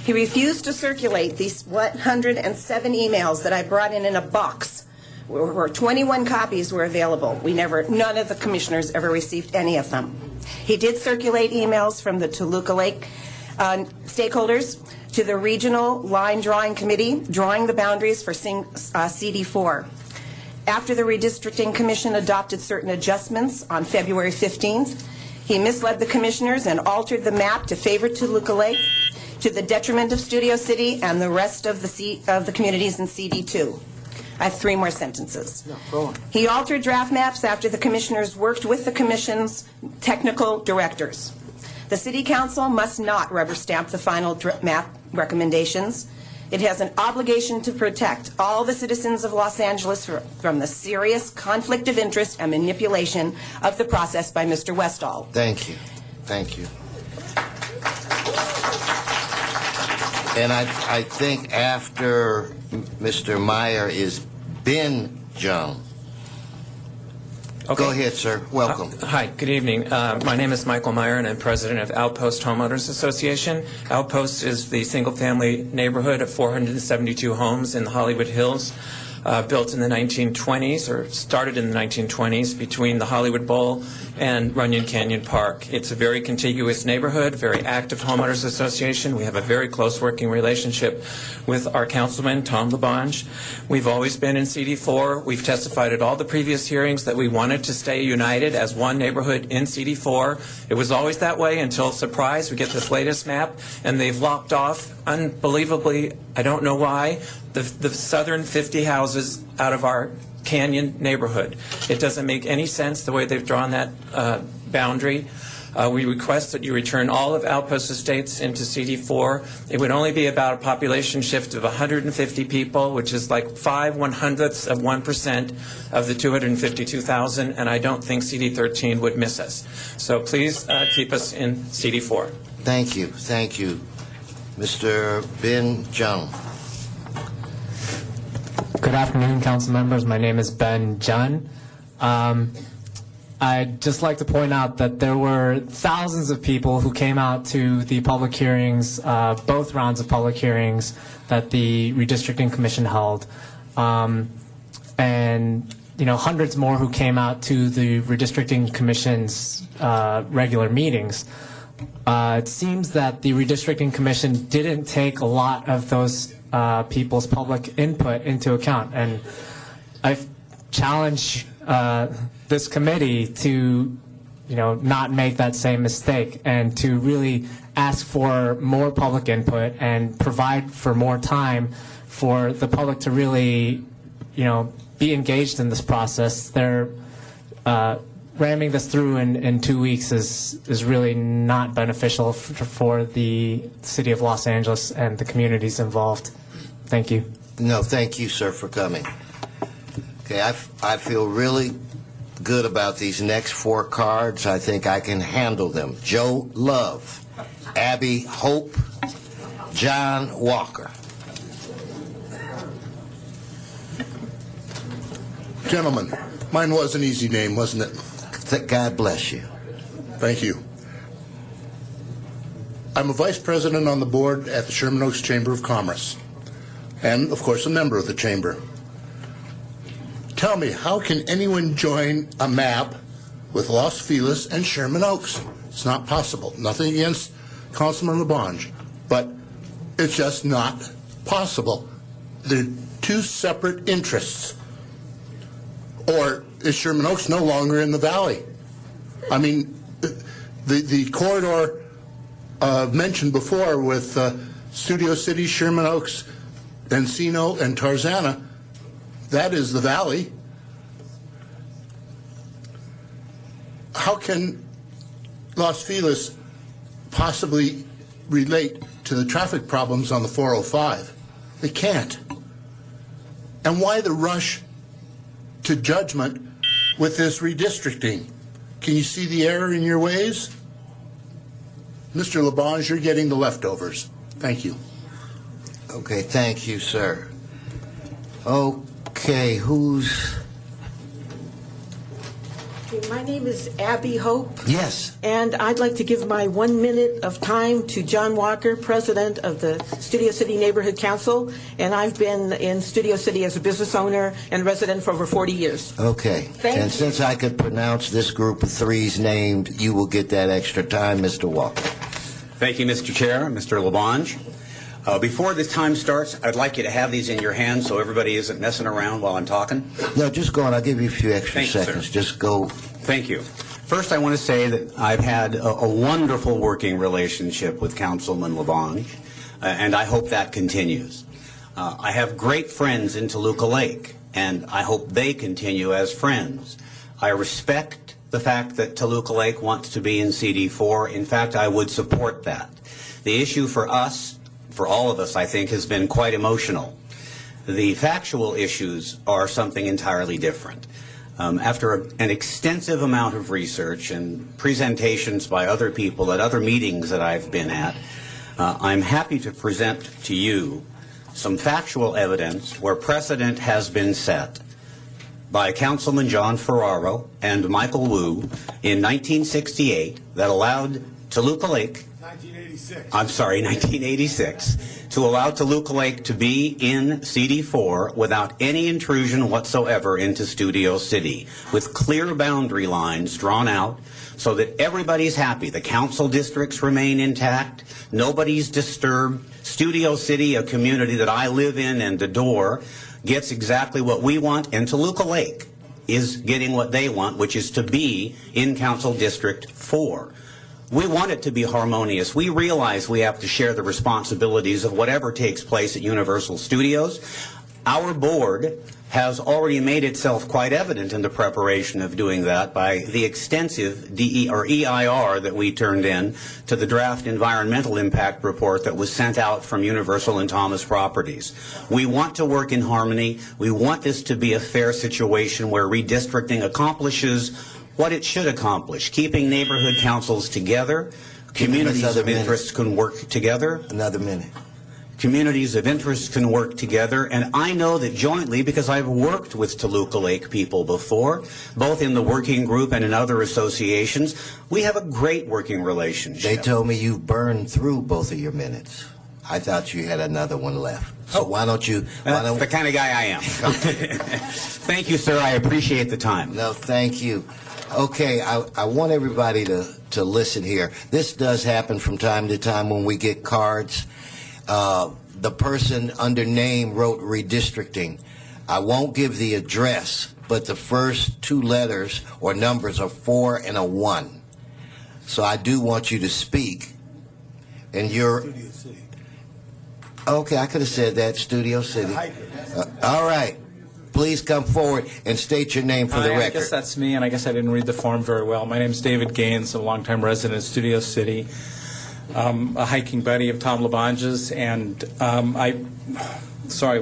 He refused to circulate these 107 emails that I brought in a box where 21 copies were available. None of the commissioners ever received any of them. He did circulate emails from the Toluca Lake stakeholders to the Regional Line Drawing Committee, drawing the boundaries for CD4. After the Redistricting Commission adopted certain adjustments on February 15th, he misled the commissioners and altered the map to favor Toluca Lake to the detriment of Studio City and the rest of the communities in CD2. I have 3 more sentences. No, go on. He altered draft maps after the commissioners worked with the commission's technical directors. The City Council must not rubber stamp the final map recommendations. It has an obligation to protect all the citizens of Los Angeles from the serious conflict of interest and manipulation of the process by Mr. Westall. Thank you. Thank you. And I think after Mr. Meyer is Ben Jung. Okay. Go ahead, sir. Welcome. Hi, good evening. My name is Michael Meyer, and I'm president of Outpost Homeowners Association. Outpost is the single-family neighborhood of 472 homes in the Hollywood Hills, built in the 1920s, or started in the 1920s, between the Hollywood Bowl and Runyon Canyon Park. It's a very contiguous neighborhood, very active homeowners association. We have a very close working relationship with our councilman, Tom LaBonge. We've always been in CD4. We've testified at all the previous hearings that we wanted to stay united as one neighborhood in CD4. It was always that way until, surprise, we get this latest map, and they've lopped off, unbelievably, I don't know why, the southern 50 houses out of our Canyon neighborhood. It doesn't make any sense the way they've drawn that boundary. We request that you return all of Outpost Estates into CD4. It would only be about a population shift of 150 people, which is like 5/100ths of 1% of the 252,000, and I don't think CD13 would miss us. So please keep us in CD4. Thank you. Thank you. Mr. Ben Jung. Good afternoon, council members. My name is Ben Jun. I'd just like to point out that there were thousands of people who came out to the public hearings, both rounds of public hearings that the Redistricting Commission held, and hundreds more who came out to the Redistricting Commission's regular meetings. It seems that the Redistricting Commission didn't take a lot of those people's public input into account, and I've challenged this committee to, not make that same mistake and to really ask for more public input and provide for more time for the public to really, be engaged in this process. They're ramming this through in 2 weeks is really not beneficial for the city of Los Angeles and the communities involved. Thank you. No, thank you, sir, for coming. Okay, I feel really good about these next 4 cards. I think I can handle them. Joe Love, Abby Hope, John Walker. Gentlemen, mine was an easy name, wasn't it? God bless you. Thank you. I'm a vice president on the board at the Sherman Oaks Chamber of Commerce, and of course a member of the chamber. Tell me, how can anyone join a map with Los Feliz and Sherman Oaks? It's not possible. Nothing against Councilman Labange, but it's just not possible. They're two separate interests. Or is Sherman Oaks no longer in the valley? I mean, the corridor mentioned before with Studio City, Sherman Oaks, Encino, and Tarzana, that is the valley. How can Los Feliz possibly relate to the traffic problems on the 405? They can't. And why the rush to judgment with this redistricting? Can you see the error in your ways? Mr. Labange, you're getting the leftovers. Thank you. Okay, thank you, sir. Okay, who's... My name is Abby Hope. Yes. And I'd like to give my 1 minute of time to John Walker, president of the Studio City Neighborhood Council. And I've been in Studio City as a business owner and resident for over 40 years. Okay. Thank you. Since I could pronounce this group of threes named, you will get that extra time, Mr. Walker. Thank you, Mr. Chair, Mr. Labange. Before this time starts, I'd like you to have these in your hands so everybody isn't messing around while I'm talking. No, just go on. I'll give you a few extra seconds. Sir. Just go. Thank you. First, I want to say that I've had a wonderful working relationship with Councilman Labange, and I hope that continues. I have great friends in Toluca Lake, and I hope they continue as friends. I respect the fact that Toluca Lake wants to be in CD4. In fact, I would support that. The issue for us, for all of us, I think, has been quite emotional. The factual issues are something entirely different. After an extensive amount of research and presentations by other people at other meetings that I've been at, I'm happy to present to you some factual evidence where precedent has been set by Councilman John Ferraro and Michael Wu in 1968 that allowed Toluca Lake, 1986, to allow Toluca Lake to be in CD4 without any intrusion whatsoever into Studio City, with clear boundary lines drawn out so that everybody's happy. The council districts remain intact. Nobody's disturbed. Studio City, a community that I live in and adore, gets exactly what we want, and Toluca Lake is getting what they want, which is to be in Council District 4. We want it to be harmonious. We realize we have to share the responsibilities of whatever takes place at Universal Studios. Our board has already made itself quite evident in the preparation of doing that by the extensive EIR that we turned in to the draft environmental impact report that was sent out from Universal and Thomas Properties. We want to work in harmony. We want this to be a fair situation where redistricting accomplishes what it should accomplish, keeping neighborhood councils together. Communities of interest can work together. Another minute. Communities of interest can work together, and I know that jointly, because I've worked with Toluca Lake people before, both in the working group and in other associations, we have a great working relationship. They told me you burned through both of your minutes. I thought you had another one left. So why don't you... That's the kind of guy I am. Thank you, sir. I appreciate the time. No, thank you. Okay, I want everybody to listen here. This does happen from time to time when we get cards. The person under name wrote redistricting. I won't give the address, but the first two letters or numbers are 4 and a 1. So I do want you to speak. And you're... Studio City. Okay, I could have said that, Studio City. All right. Please come forward and state your name for the record. I guess that's me, and I guess I didn't read the form very well. My name is David Gaines, a longtime resident of Studio City, a hiking buddy of Tom Labange's, and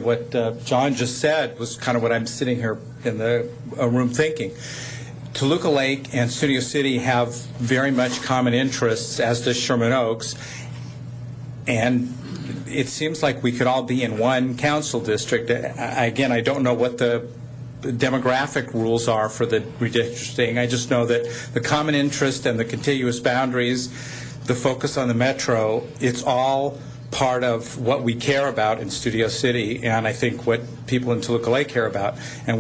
what John just said was kind of what I'm sitting here in the room thinking. Toluca Lake and Studio City have very much common interests, as does Sherman Oaks, and it seems like we could all be in one council district. Again, I don't know what the demographic rules are for the redistricting. I just know that the common interest and the contiguous boundaries the focus on the metro, it's all part of what we care about in Studio City, and I think what people in Toluca Lake care about. And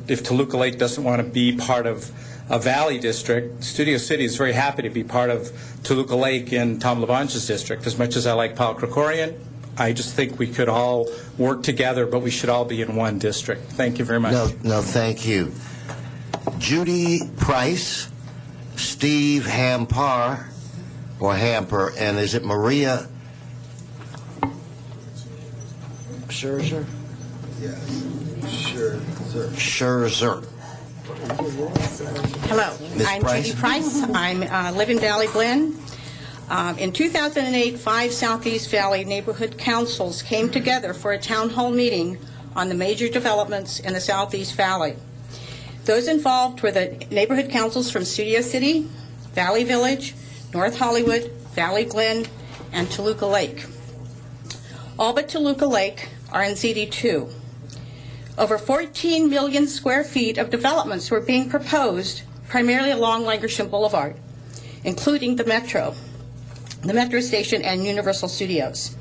if Toluca Lake doesn't want to be part of a valley district, Studio City is very happy to be part of Toluca Lake in Tom LaBonge's district. As much as I like Paul Krikorian, I just think we could all work together, but we should all be in one district. Thank you very much. No, thank you. Judy Price, Steve Hamper, and is it Maria Scherzer? Yes, Scherzer. Hello, Ms. I'm Price? Judy Price. I live in Valley Glen. In 2008, 5 Southeast Valley neighborhood councils came together for a town hall meeting on the major developments in the Southeast Valley. Those involved were the neighborhood councils from Studio City, Valley Village, North Hollywood, Valley Glen, and Toluca Lake. All but Toluca Lake are in CD2. Over 14 million square feet of developments were being proposed, primarily along Lankershim Boulevard, including the Metro Station, and Universal Studios.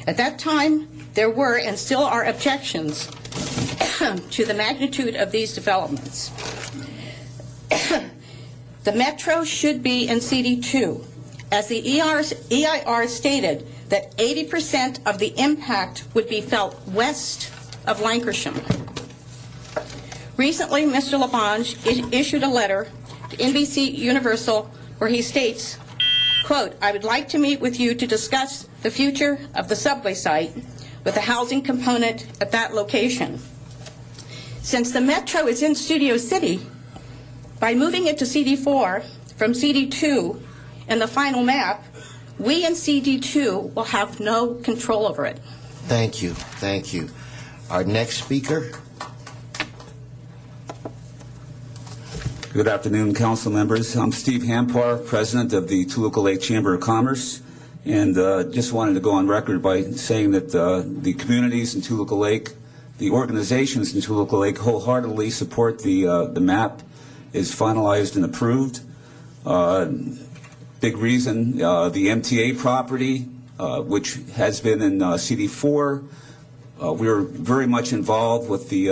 At that time, there were and still are objections to the magnitude of these developments. The Metro should be in CD2, as the EIR stated that 80% of the impact would be felt west of Lankershim. Recently, Mr. LaBonge issued a letter to NBC Universal where he states, quote, "I would like to meet with you to discuss the future of the subway site with a housing component at that location." Since the Metro is in Studio City, by moving it to CD4 from CD2 in the final map, we in CD2 will have no control over it. Thank you. Thank you. Our next speaker. Good afternoon, council members. I'm Steve Hampar, president of the Toluca Lake Chamber of Commerce, and just wanted to go on record by saying that the communities in Toluca Lake, the organizations in Toluca Lake wholeheartedly support the map is finalized and approved. Big reason, the MTA property, which has been in CD4, we're very much involved with the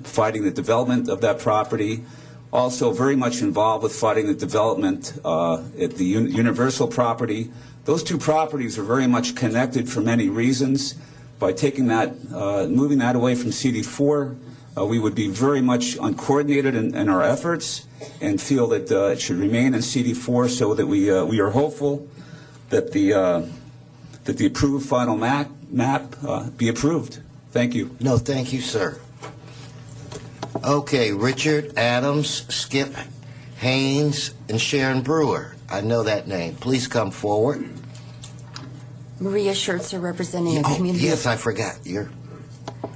fighting the development of that property. Also very much involved with fighting the development at the Universal property. Those two properties are very much connected for many reasons. By taking that, moving that away from CD4, we would be very much uncoordinated in our efforts and feel that it should remain in CD4 so that we are hopeful that the approved final map be approved. Thank you. No, thank you, sir. Okay, Richard Adams, Skip Haynes, and Sharon Brewer. I know that name. Please come forward. Maria Scherzer representing a community. Yes, I forgot.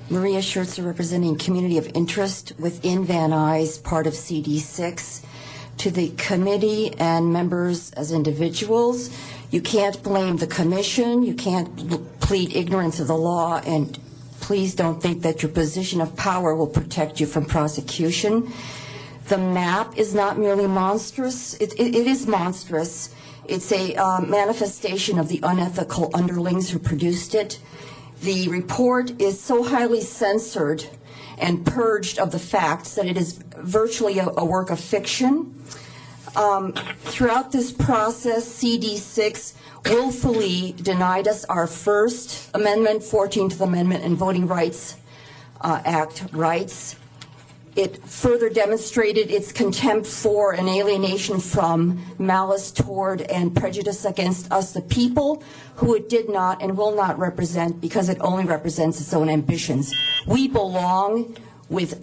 Maria Scherzer representing community of interest within Van Nuys, part of CD6. To the committee and members as individuals, you can't blame the commission. You can't plead ignorance of the law, and please don't think that your position of power will protect you from prosecution. The map is not merely monstrous. It is monstrous. It's a manifestation of the unethical underlings who produced it. The report is so highly censored and purged of the facts that it is virtually a work of fiction. Throughout this process, CD6 willfully denied us our First Amendment, 14th Amendment, and Voting Rights Act rights. It further demonstrated its contempt for and alienation from, malice toward, and prejudice against us, the people, who it did not and will not represent because it only represents its own ambitions. We belong with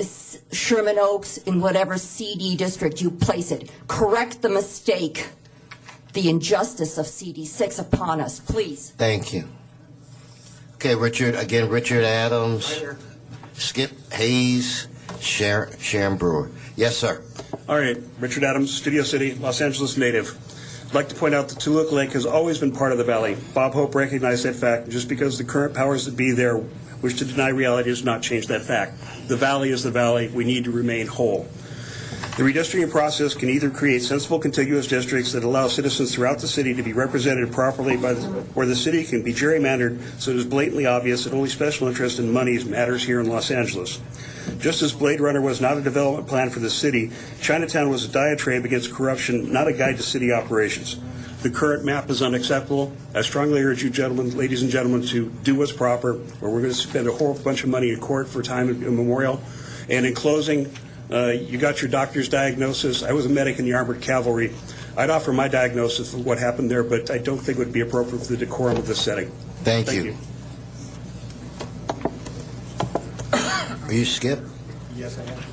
Sherman Oaks in whatever CD district you place it. Correct the mistake, the injustice of CD6 upon us, please. Thank you. Okay, Richard Adams, Skip Hayes, Sharon Brewer. Yes, sir. All right, Richard Adams, Studio City, Los Angeles native. I'd like to point out that Toluca Lake has always been part of the valley. Bob Hope recognized that fact. Just because the current powers that be there wish to deny reality does not change that fact. The valley is the valley. We need to remain whole. The redistricting process can either create sensible contiguous districts that allow citizens throughout the city to be represented properly or the city can be gerrymandered so it is blatantly obvious that only special interest in money matters here in Los Angeles. Just as Blade Runner was not a development plan for the city, Chinatown was a diatribe against corruption, not a guide to city operations. The current map is unacceptable. I strongly urge you, gentlemen, ladies and gentlemen, to do what's proper, or we're going to spend a whole bunch of money in court for time immemorial. And in closing, you got your doctor's diagnosis. I was a medic in the Armored Cavalry. I'd offer my diagnosis of what happened there, but I don't think it would be appropriate for the decorum of this setting. Thank you. Are you Skip? Yes, I am.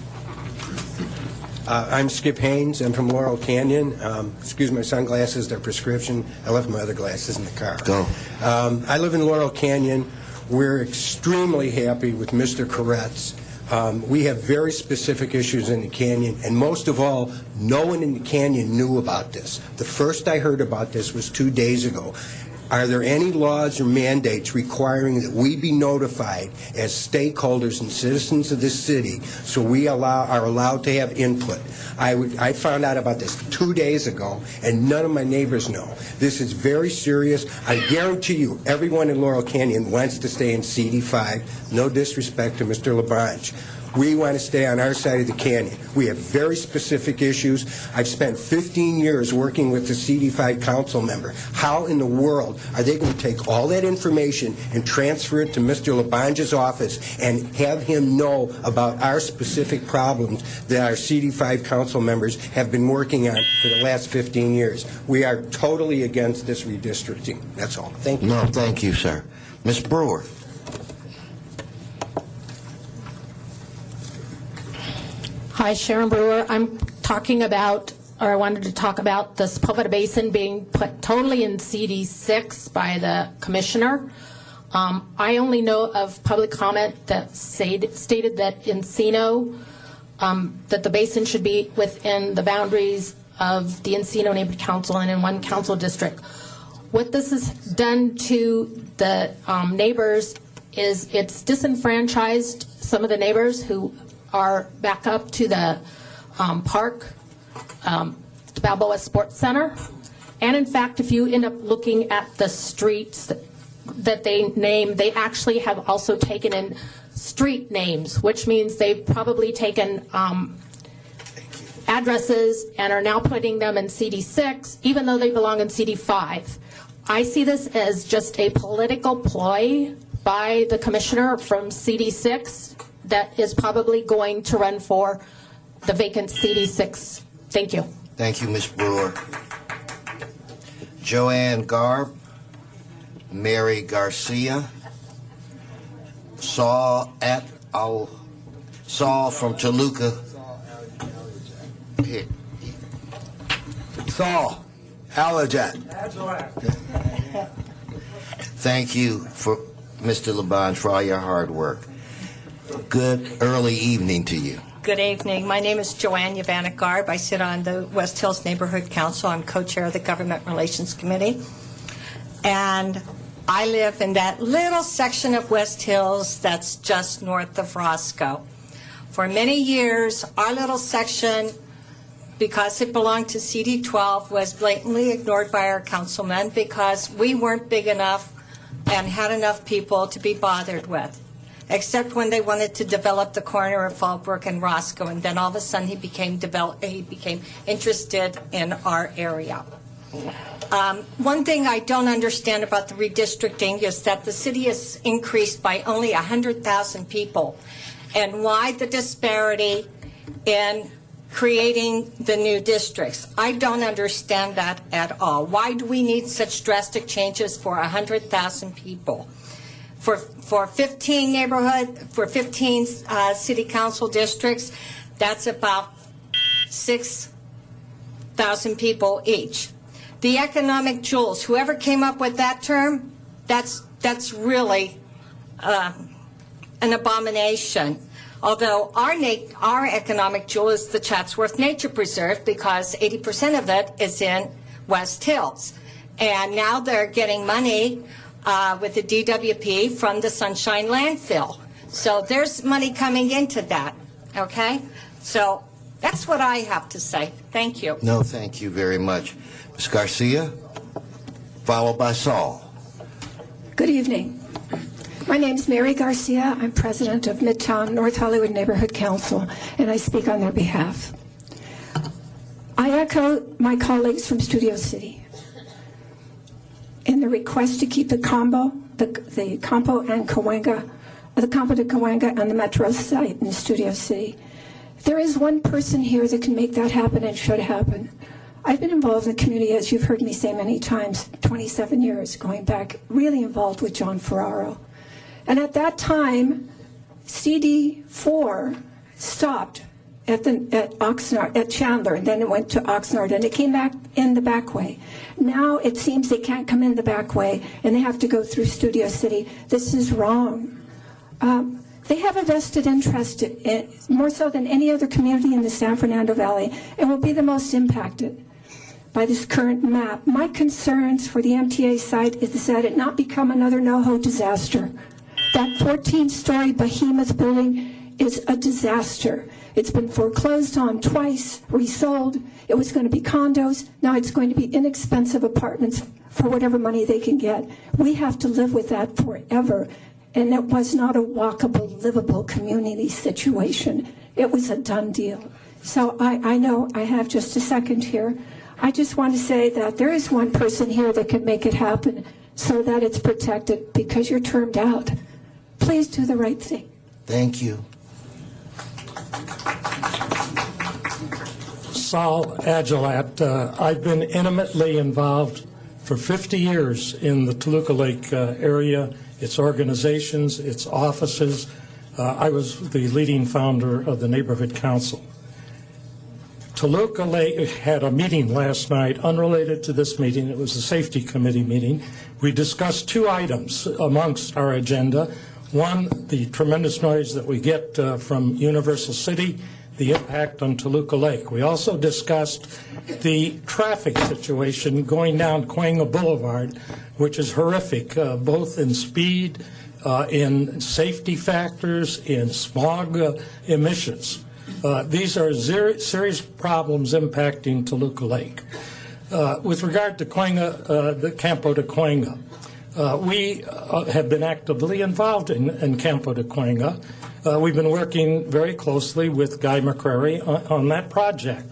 I'm Skip Haynes. I'm from Laurel Canyon. Excuse my sunglasses, they're prescription. I left my other glasses in the car. Go. I live in Laurel Canyon. We're extremely happy with Mr. Koretz. We have very specific issues in the canyon, and most of all, no one in the canyon knew about this. The first I heard about this was 2 days ago. Are there any laws or mandates requiring that we be notified as stakeholders and citizens of this city so we are allowed to have input? I found out about this 2 days ago, and none of my neighbors know. This is very serious. I guarantee you, everyone in Laurel Canyon wants to stay in CD5. No disrespect to Mr. LaBranche. We want to stay on our side of the canyon. We have very specific issues. I've spent 15 years working with the CD5 council member. How in the world are they going to take all that information and transfer it to Mr. LaBranche's office and have him know about our specific problems that our CD5 council members have been working on for the last 15 years? We are totally against this redistricting. That's all. Thank you. No, thank you, sir. Ms. Brewer. Hi, Sharon Brewer. I'm talking about, or I wanted to talk about the Sepulveda Basin being put totally in CD6 by the commissioner. I only know of public comment that stated that Encino, that the basin should be within the boundaries of the Encino Neighborhood Council and in one council district. What this has done to the neighbors is it's disenfranchised some of the neighbors who are back up to the park, the Balboa Sports Center. And in fact, if you end up looking at the streets that they name, they actually have also taken in street names, which means they've probably taken addresses and are now putting them in CD6, even though they belong in CD5. I see this as just a political ploy by the commissioner from CD6 that is probably going to run for the vacant CD6. Thank you. Thank you, Ms. Brewer. Joanne Garb, Mary Garcia, Saul from Toluca. Here. Saul Alajat. Thank you, for Mr. LaBranche, for all your hard work. Good early evening to you. Good evening. My name is Joanne Yavanek Garb. I sit on the West Hills Neighborhood Council. I'm co-chair of the Government Relations Committee. And I live in that little section of West Hills that's just north of Roscoe. For many years, our little section, because it belonged to CD12, was blatantly ignored by our councilmen because we weren't big enough and had enough people to be bothered with, except when they wanted to develop the corner of Fallbrook and Roscoe, and then all of a sudden he became interested in our area. One thing I don't understand about the redistricting is that the city is increased by only 100,000 people, and why the disparity in creating the new districts. I don't understand that at all. Why do we need such drastic changes for 100,000 people? For 15 city council districts, that's about 6,000 people each. The economic jewels, whoever came up with that term, that's really an abomination. Although our economic jewel is the Chatsworth Nature Preserve, because 80% of it is in West Hills. And now they're getting money with the DWP from the Sunshine Landfill. So there's money coming into that, okay? So That's what I have to say. Thank you. No, thank you very much. Ms. Garcia, followed by Saul. Good evening. My name is Mary Garcia. I'm president of Midtown North Hollywood Neighborhood Council, and I speak on their behalf. I echo my colleagues from Studio City in the request to keep the Campo de Cahuenga and the Metro site in Studio City. There is one person here that can make that happen and should happen. I've been involved in the community, as you've heard me say many times, 27 years, going back, really involved with John Ferraro. And at that time, CD4 stopped at Oxnard, at Chandler, and then it went to Oxnard, and it came back in the back way. Now it seems they can't come in the back way, and they have to go through Studio City. This is wrong. They have a vested interest, more so than any other community in the San Fernando Valley, and will be the most impacted by this current map. My concerns for the MTA site is that it not become another NoHo disaster. That 14-story behemoth building is a disaster. It's been foreclosed on twice, resold. It was going to be condos. Now it's going to be inexpensive apartments for whatever money they can get. We have to live with that forever. And it was not a walkable, livable community situation. It was a done deal. So I know I have just a second here. I just want to say that there is one person here that can make it happen so that it's protected, because you're termed out. Please do the right thing. Thank you. Saul Agilat. I've been intimately involved for 50 years in the Toluca Lake area, its organizations, its offices. I was the leading founder of the Neighborhood Council. Toluca Lake had a meeting last night unrelated to this meeting. It was a safety committee meeting. We discussed two items amongst our agenda. One, the tremendous noise that we get from Universal City, the impact on Toluca Lake. We also discussed the traffic situation going down Cahuenga Boulevard, which is horrific, both in speed, in safety factors, in smog emissions. These are serious problems impacting Toluca Lake. With regard to Cahuenga, the Campo de Cahuenga, we have been actively involved in Campo de Cahuenga. We've been working very closely with Guy McCrary on that project.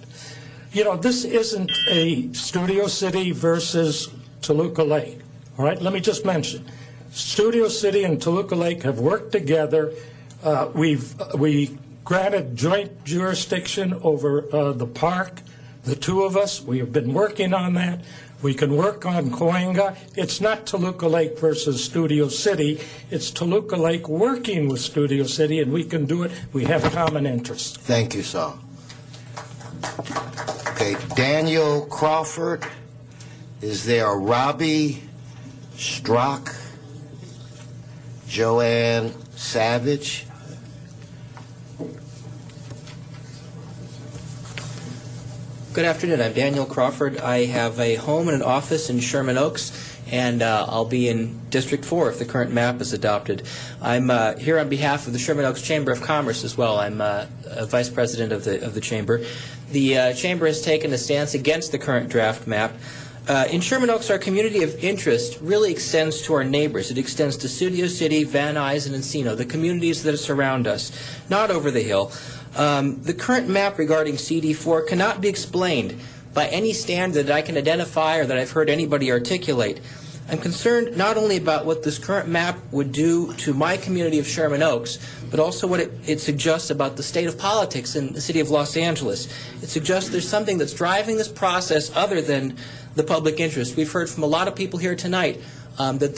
You know, this isn't a Studio City versus Toluca Lake. All right, let me just mention, Studio City and Toluca Lake have worked together. We granted joint jurisdiction over the park, the two of us. We have been working on that. We can work on Cahuenga. It's not Toluca Lake versus Studio City. It's Toluca Lake working with Studio City, and we can do it. We have common interests. Thank you, Saul. Okay, Daniel Crawford. Is there Robbie Strock? Joanne Savage? Good afternoon. I'm Daniel Crawford. I have a home and an office in Sherman Oaks, and I'll be in District 4 if the current map is adopted. I'm here on behalf of the Sherman Oaks Chamber of Commerce as well. I'm a vice president of the chamber. The chamber has taken a stance against the current draft map. In Sherman Oaks, our community of interest really extends to our neighbors. It extends to Studio City, Van Nuys, and Encino, the communities that surround us, not over the hill. The current map regarding CD4 cannot be explained by any standard that I can identify or that I've heard anybody articulate. I'm concerned not only about what this current map would do to my community of Sherman Oaks, but also what it suggests about the state of politics in the city of Los Angeles. It suggests there's something that's driving this process other than the public interest. We've heard from a lot of people here tonight that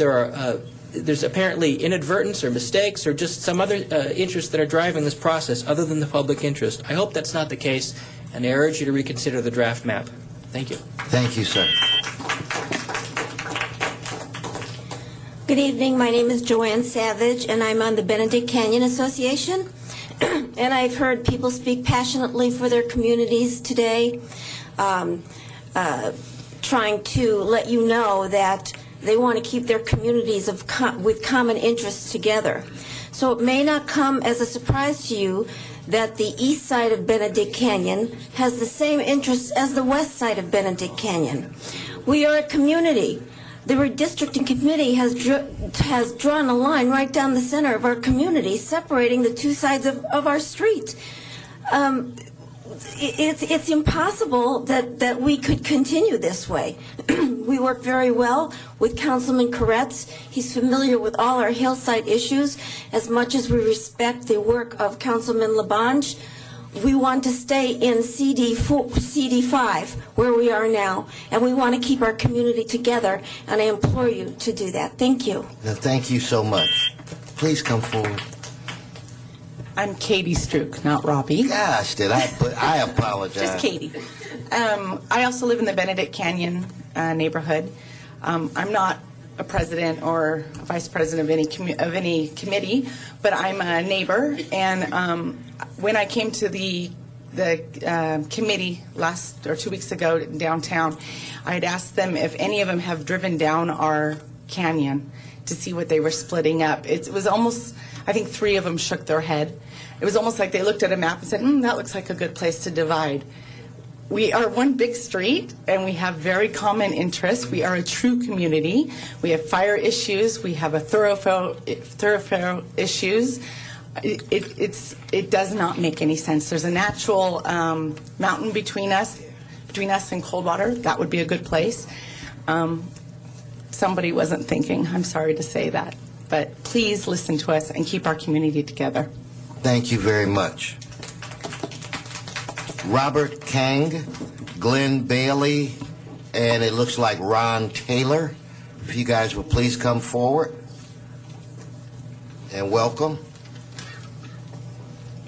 there's apparently inadvertence or mistakes or just some other interests that are driving this process other than the public interest. I hope that's not the case, and I urge you to reconsider the draft map. Thank you. Thank you, sir. Good evening. My name is Joanne Savage, and I'm on the Benedict Canyon Association. And I've heard people speak passionately for their communities today, trying to let you know that they want to keep their communities with common interests together. So it may not come as a surprise to you that the east side of Benedict Canyon has the same interests as the west side of Benedict Canyon. We are a community. The redistricting committee has drawn a line right down the center of our community, separating the two sides of our street. It's impossible that we could continue this way. We work very well with Councilman Koretz. He's familiar with all our hillside issues. As much as we respect the work of Councilman Labange, we want to stay in CD5, where we are now, and we want to keep our community together, and I implore you to do that. Thank you. Now, thank you so much. Please come forward. I'm Katie Strook, not Robbie. Gosh, I apologize. Just Katie. I also live in the Benedict Canyon neighborhood. I'm not a president or a vice president of any committee, but I'm a neighbor. And when I came to the committee last or 2 weeks ago downtown, I had asked them if any of them have driven down our canyon to see what they were splitting up. It was almost, I think 3 of them shook their head. It was almost like they looked at a map and said, that looks like a good place to divide. We are one big street, and we have very common interests. We are a true community. We have fire issues. We have a thoroughfare issues. It does not make any sense. There's a natural mountain between us and Coldwater. That would be a good place. Somebody wasn't thinking. I'm sorry to say that. But please listen to us and keep our community together. Thank you very much. Robert Kang, Glenn Bailey, and it looks like Ron Taylor. If you guys would please come forward and welcome.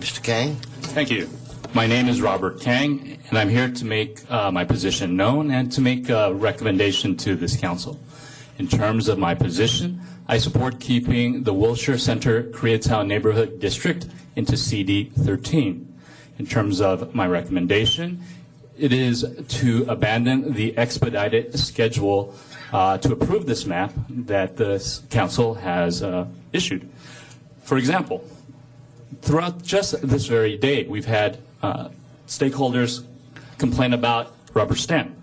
Mr. Kang. Thank you. My name is Robert Kang, and I'm here to make my position known and to make a recommendation to this council. In terms of my position, I support keeping the Wilshire Center Koreatown Neighborhood District into CD 13. In terms of my recommendation, it is to abandon the expedited schedule to approve this map that the council has issued. For example, throughout just this very day, we've had stakeholders complain about rubber stamp,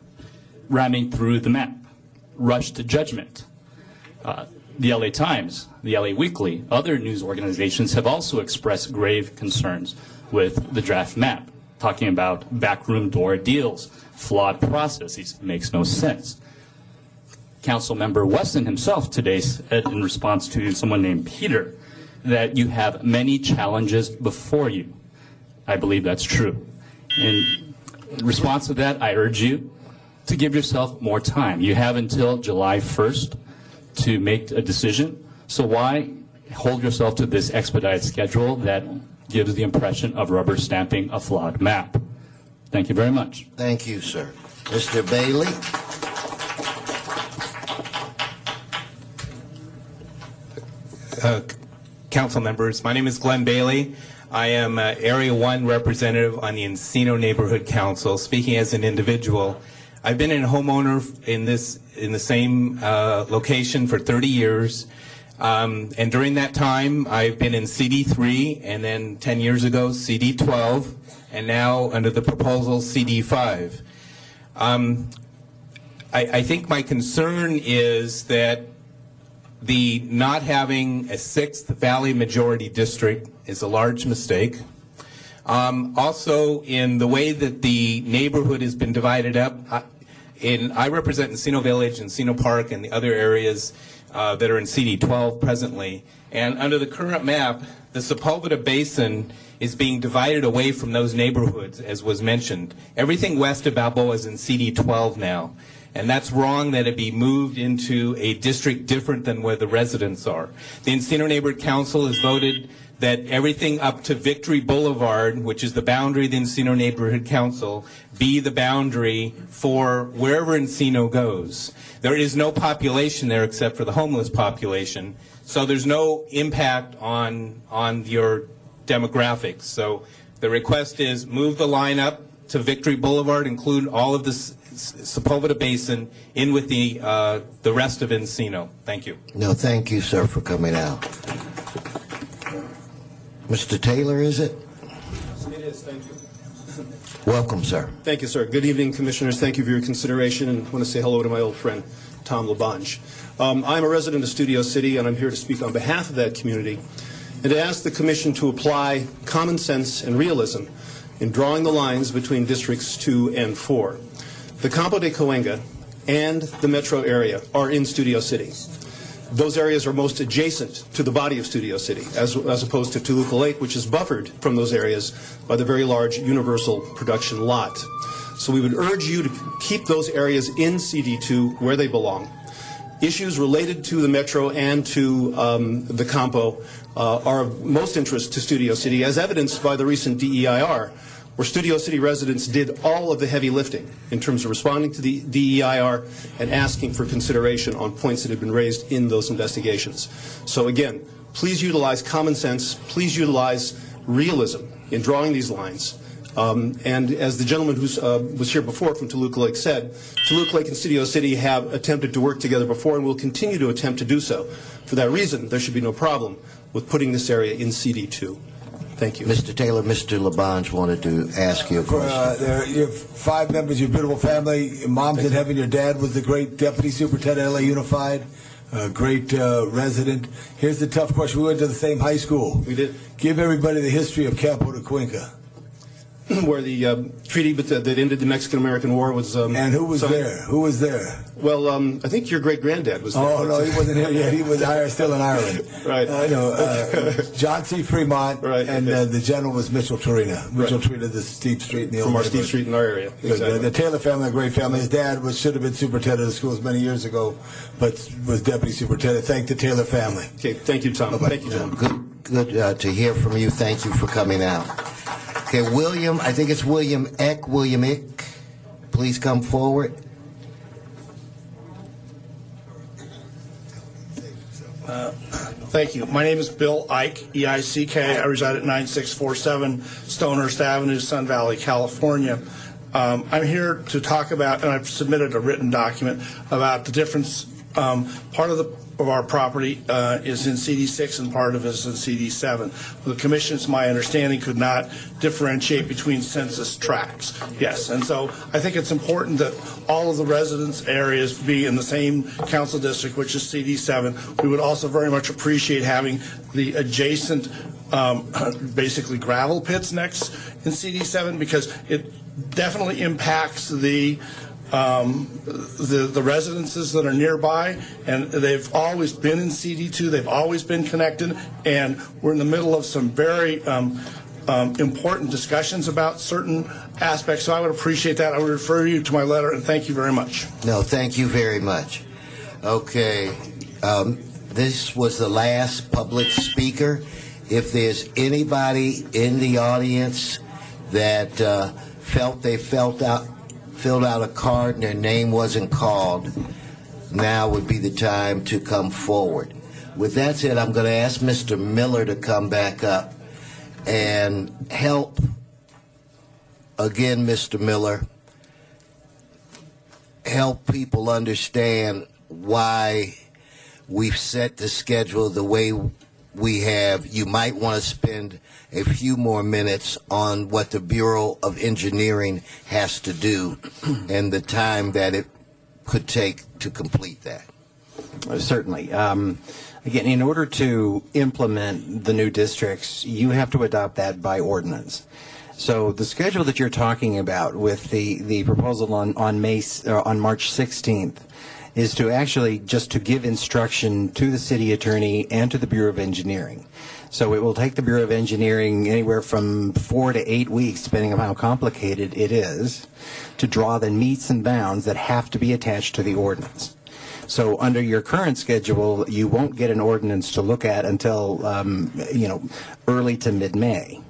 ramming through the map, rush to judgment. The LA Times, the LA Weekly, other news organizations have also expressed grave concerns with the draft map, talking about backroom door deals, flawed processes. It makes no sense. Councilmember Weston himself today said in response to someone named Peter that you have many challenges before you. I believe that's true. In response to that, I urge you to give yourself more time. You have until July 1st to make a decision. So why hold yourself to this expedited schedule that gives the impression of rubber stamping a flawed map? Thank you very much. Thank you, sir. Mr. Bailey. Council members, my name is Glenn Bailey. I am Area 1 representative on the Encino Neighborhood Council, speaking as an individual. I've been a homeowner in the same location for 30 years. And during that time, I've been in CD3, and then 10 years ago, CD12, and now under the proposal, CD5. I think my concern is that the not having a 6th Valley Majority District is a large mistake. Also, in the way that the neighborhood has been divided up, I represent Encino Village, Encino Park, and the other areas that are in CD12 presently. And under the current map, the Sepulveda Basin is being divided away from those neighborhoods, as was mentioned. Everything west of Balboa is in CD12 now. And that's wrong that it be moved into a district different than where the residents are. The Encino Neighborhood Council has voted that everything up to Victory Boulevard, which is the boundary of the Encino Neighborhood Council, be the boundary for wherever Encino goes. There is no population there except for the homeless population, so there's no impact on your demographics. So the request is move the line up to Victory Boulevard, include all of the Sepulveda Basin in with the rest of Encino. Thank you. No, thank you, sir, for coming out. Mr. Taylor, is it? It is, thank you. Welcome, sir. Thank you, sir. Good evening, Commissioners. Thank you for your consideration, and I want to say hello to my old friend, Tom LaBonge. I'm a resident of Studio City, and I'm here to speak on behalf of that community and to ask the Commission to apply common sense and realism in drawing the lines between Districts 2 and 4. The Campo de Cahuenga and the metro area are in Studio City. Those areas are most adjacent to the body of Studio City, as opposed to Toluca Lake, which is buffered from those areas by the very large Universal production lot. So we would urge you to keep those areas in CD2 where they belong. Issues related to the metro and to the Campo are of most interest to Studio City, as evidenced by the recent DEIR, where Studio City residents did all of the heavy lifting in terms of responding to the DEIR and asking for consideration on points that had been raised in those investigations. So again, please utilize common sense, please utilize realism in drawing these lines. And as the gentleman who was here before from Toluca Lake said, Toluca Lake and Studio City have attempted to work together before and will continue to attempt to do so. For that reason, there should be no problem with putting this area in CD2. Thank you. Mr. Taylor, Mr. LaBonge wanted to ask you a question. You have 5 members of your beautiful family. Your mom's in heaven. Your dad was the great Deputy Superintendent, LA Unified, great resident. Here's the tough question. We went to the same high school. We did. Give everybody the history of Campo de Cahuenga. Where the treaty that ended the Mexican-American War was... and who was there? Who was there? Well, I think your great-granddad was there. Oh, no, he wasn't here yet. He was still in Ireland. Right. I know. John C. Fremont, right, and the general was Mitchell Torina. Mitchell Torina, the Steep Street in the old From our Steep Street in our area. Exactly. The Taylor family, a great family. His dad should have been superintendent of schools many years ago, but was deputy superintendent. Thank the Taylor family. Okay, thank you, Tom. Bye-bye. Thank you, John. Good to hear from you. Thank you for coming out. Okay, William, I think it's William Eck. William Eck, please come forward. Thank you. My name is Bill Ike, E-I-C-K. I reside at 9647 Stonehurst Avenue, Sun Valley, California. I'm here to talk about, and I've submitted a written document about the difference. Part of our property is in CD6 and part of it is in CD7. The commission, it's my understanding, could not differentiate between census tracts. Yes, and so I think it's important that all of the residence areas be in the same council district, which is CD7. We would also very much appreciate having the adjacent basically gravel pits next in CD7 because it definitely impacts the residences that are nearby, and they've always been in CD2. They've always been connected, and we're in the middle of some very important discussions about certain aspects. So I would appreciate that. I would refer you to my letter, and thank you very much. No, thank you very much. Okay, this was the last public speaker. If there's anybody in the audience that felt they filled out a card and their name wasn't called, now would be the time to come forward. With that said, I'm going to ask Mr. Miller to come back up and help. Again, Mr. Miller, help people understand why we've set the schedule the way we have. You might want to spend a few more minutes on what the Bureau of Engineering has to do and the time that it could take to complete that. Certainly. Again, in order to implement the new districts, you have to adopt that by ordinance. So the schedule that you're talking about with the proposal on March 16th is to actually just to give instruction to the city attorney and to the Bureau of Engineering. So it will take the Bureau of Engineering anywhere from 4 to 8 weeks, depending on how complicated it is, to draw the metes and bounds that have to be attached to the ordinance. So under your current schedule, you won't get an ordinance to look at until, early to mid-May.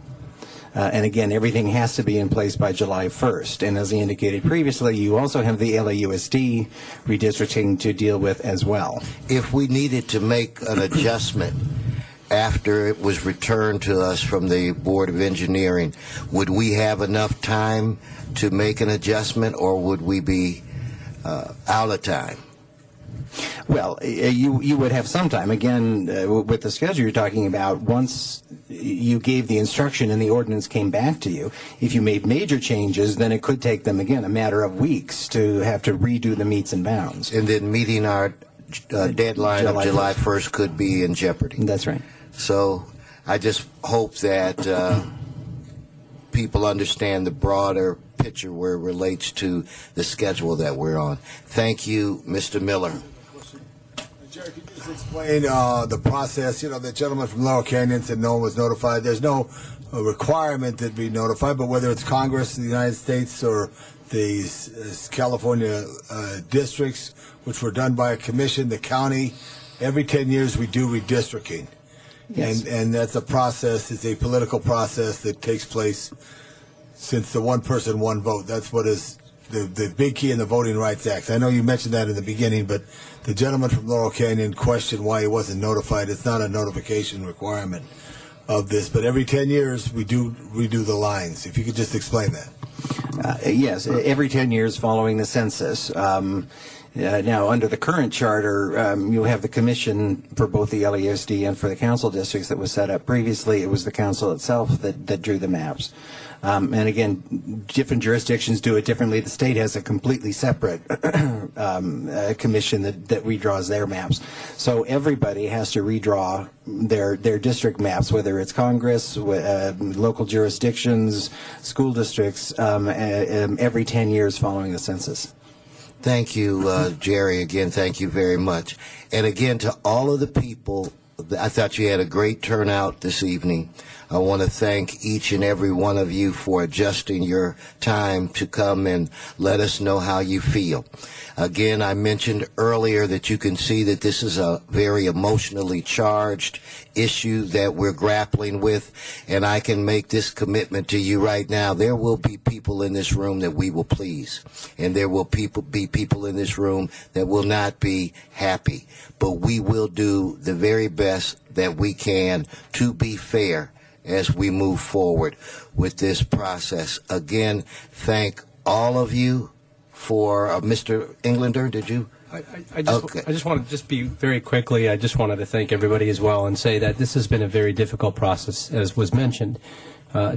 And again, everything has to be in place by July 1st. And as I indicated previously, you also have the LAUSD redistricting to deal with as well. If we needed to make an adjustment after it was returned to us from the Board of Engineering, would we have enough time to make an adjustment, or would we be out of time? Well, you would have some time. Again, with the schedule you're talking about, once you gave the instruction and the ordinance came back to you, if you made major changes, then it could take them, again, a matter of weeks to have to redo the meets and bounds. And then meeting our deadline of July 1st could be in jeopardy. That's right. So I just hope that people understand the broader picture where it relates to the schedule that we're on. Thank you, Mr. Miller. Jerry, could you just explain the process? You know, the gentleman from Laurel Canyon said no one was notified. There's no requirement that be notified, but whether it's Congress of the United States or the California districts, which were done by a commission, the county, every 10 years we do redistricting. Yes. And that's a process, it's a political process that takes place since the one person, one vote. That's what is the big key in the Voting Rights Act. I know you mentioned that in the beginning, but the gentleman from Laurel Canyon questioned why he wasn't notified. It's not a notification requirement of this, but every 10 years we do redo the lines. If you could just explain that. Yes, every 10 years following the census. Now, under the current charter, you have the commission for both the LESD and for the council districts that was set up previously. It was the council itself that drew the maps. And again, different jurisdictions do it differently. The state has a completely separate commission that redraws their maps. So everybody has to redraw their district maps, whether it's Congress, local jurisdictions, school districts, every 10 years following the census. Thank you, Jerry. Again, thank you very much. And again, to all of the people, I thought you had a great turnout this evening. I want to thank each and every one of you for adjusting your time to come and let us know how you feel. Again, I mentioned earlier that you can see that this is a very emotionally charged issue that we're grappling with, and I can make this commitment to you right now. There will be people in this room that we will please, and there will be people in this room that will not be happy, but we will do the very best that we can to be fair as we move forward with this process. Again, thank all of you for Mr. Englander, did you? I just want to just be very quickly, I just wanted to thank everybody as well and say that this has been a very difficult process, as was mentioned.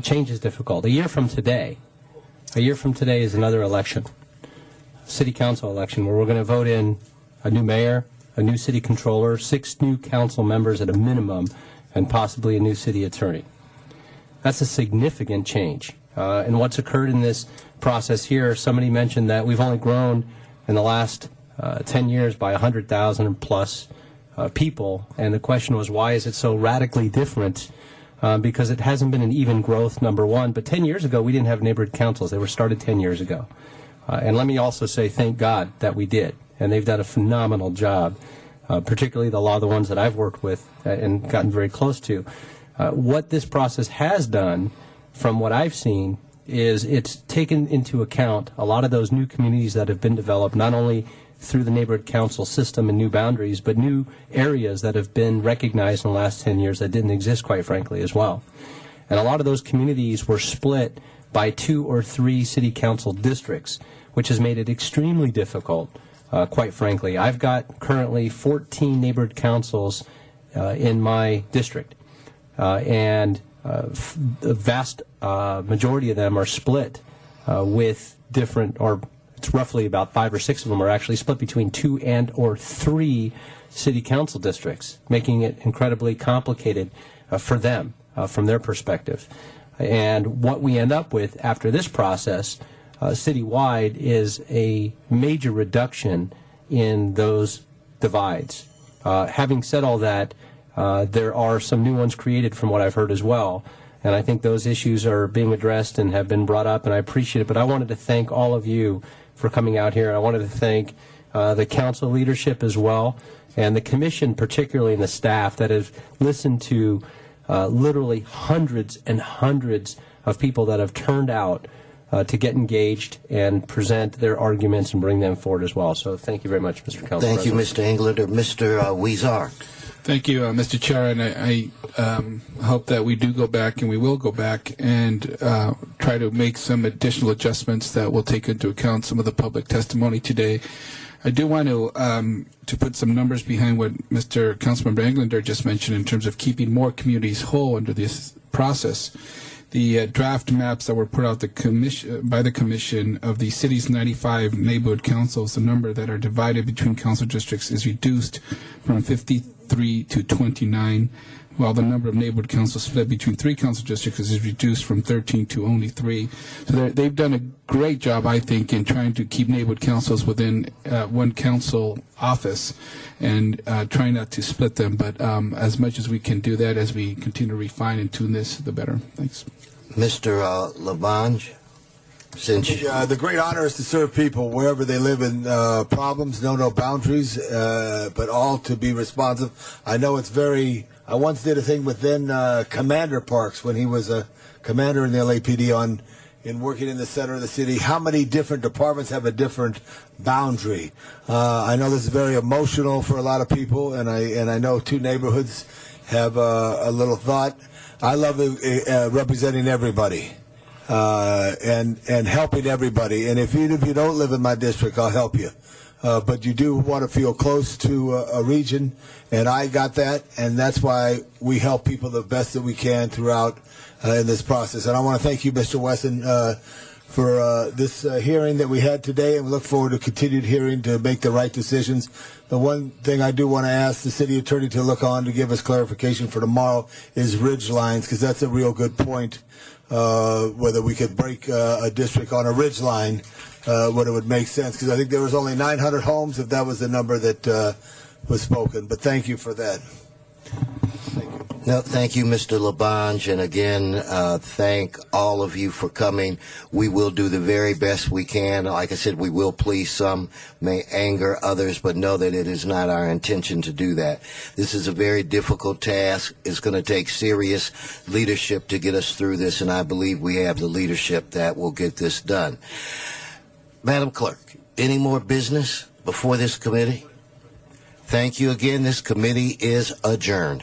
Change is difficult. A year from today is another election, city council election, where we're going to vote in a new mayor, a new city controller, 6 new council members at a minimum, and possibly a new city attorney. That's a significant change. And what's occurred in this process here, somebody mentioned that we've only grown in the last 10 years by 100,000 plus people, and the question was, why is it so radically different? Because it hasn't been an even growth, number one, but 10 years ago we didn't have neighborhood councils. They were started 10 years ago. And let me also say thank God that we did, and they've done a phenomenal job, particularly the law, the ones that I've worked with and gotten very close to. What this process has done, from what I've seen, is it's taken into account a lot of those new communities that have been developed, not only through the neighborhood council system and new boundaries, but new areas that have been recognized in the last 10 years that didn't exist, quite frankly, as well. And a lot of those communities were split by 2 or 3 city council districts, which has made it extremely difficult, quite frankly. I've got currently 14 neighborhood councils in my district, and the vast majority of them are split with different, or it's roughly about 5 or 6 of them are actually split between 2 and or 3 city council districts, making it incredibly complicated for them from their perspective. And what we end up with after this process citywide is a major reduction in those divides. Having said all that, there are some new ones created from what I've heard as well, and I think those issues are being addressed and have been brought up, and I appreciate it. But I wanted to thank all of you for coming out here, and I wanted to thank the council leadership as well, and the commission particularly, and the staff that have listened to literally hundreds and hundreds of people that have turned out to get engaged and present their arguments and bring them forward as well. So thank you very much, Mr. Council Thank President. you, Mr. Englander. Mr. Weezar. Thank you, Mr. Chair, and I hope that we do go back, and we will go back and try to make some additional adjustments that will take into account some of the public testimony today. I do want to put some numbers behind what Mr. Councilmember Englander just mentioned in terms of keeping more communities whole under this process. The draft maps that were put out by the commission of the city's 95 neighborhood councils, the number that are divided between council districts is reduced from 53 to 29, while the number of neighborhood councils split between 3 council districts is reduced from 13 to only 3. So they've done a great job, I think, in trying to keep neighborhood councils within one council office and trying not to split them. But as much as we can do that, as we continue to refine and tune this, the better. Thanks. Mr. Labange, since the great honor is to serve people wherever they live in problems, no boundaries, but all to be responsive. I know it's very. I once did a thing with then Commander Parks when he was a commander in the LAPD in working in the center of the city. How many different departments have a different boundary? I know this is very emotional for a lot of people, and I know 2 neighborhoods have a little thought. I love representing everybody and helping everybody. And even if you don't live in my district, I'll help you. But you do want to feel close to a region, and I got that, and that's why we help people the best that we can throughout in this process. And I want to thank you, Mr. Wesson, for this hearing that we had today, and we look forward to continued hearing to make the right decisions. The one thing I do want to ask the city attorney to look on to give us clarification for tomorrow is ridge lines, because that's a real good point, whether we could break a district on a ridge line, when it would make sense, because I think there was only 900 homes, if that was the number that was spoken. But thank you for that. No, thank you, Mr. Labange, and again, thank all of you for coming. We will do the very best we can. Like I said, we will please some, may anger others, but know that it is not our intention to do that. This is a very difficult task. It's going to take serious leadership to get us through this, and I believe we have the leadership that will get this done. Madam Clerk, any more business before this committee? Thank you again. This committee is adjourned.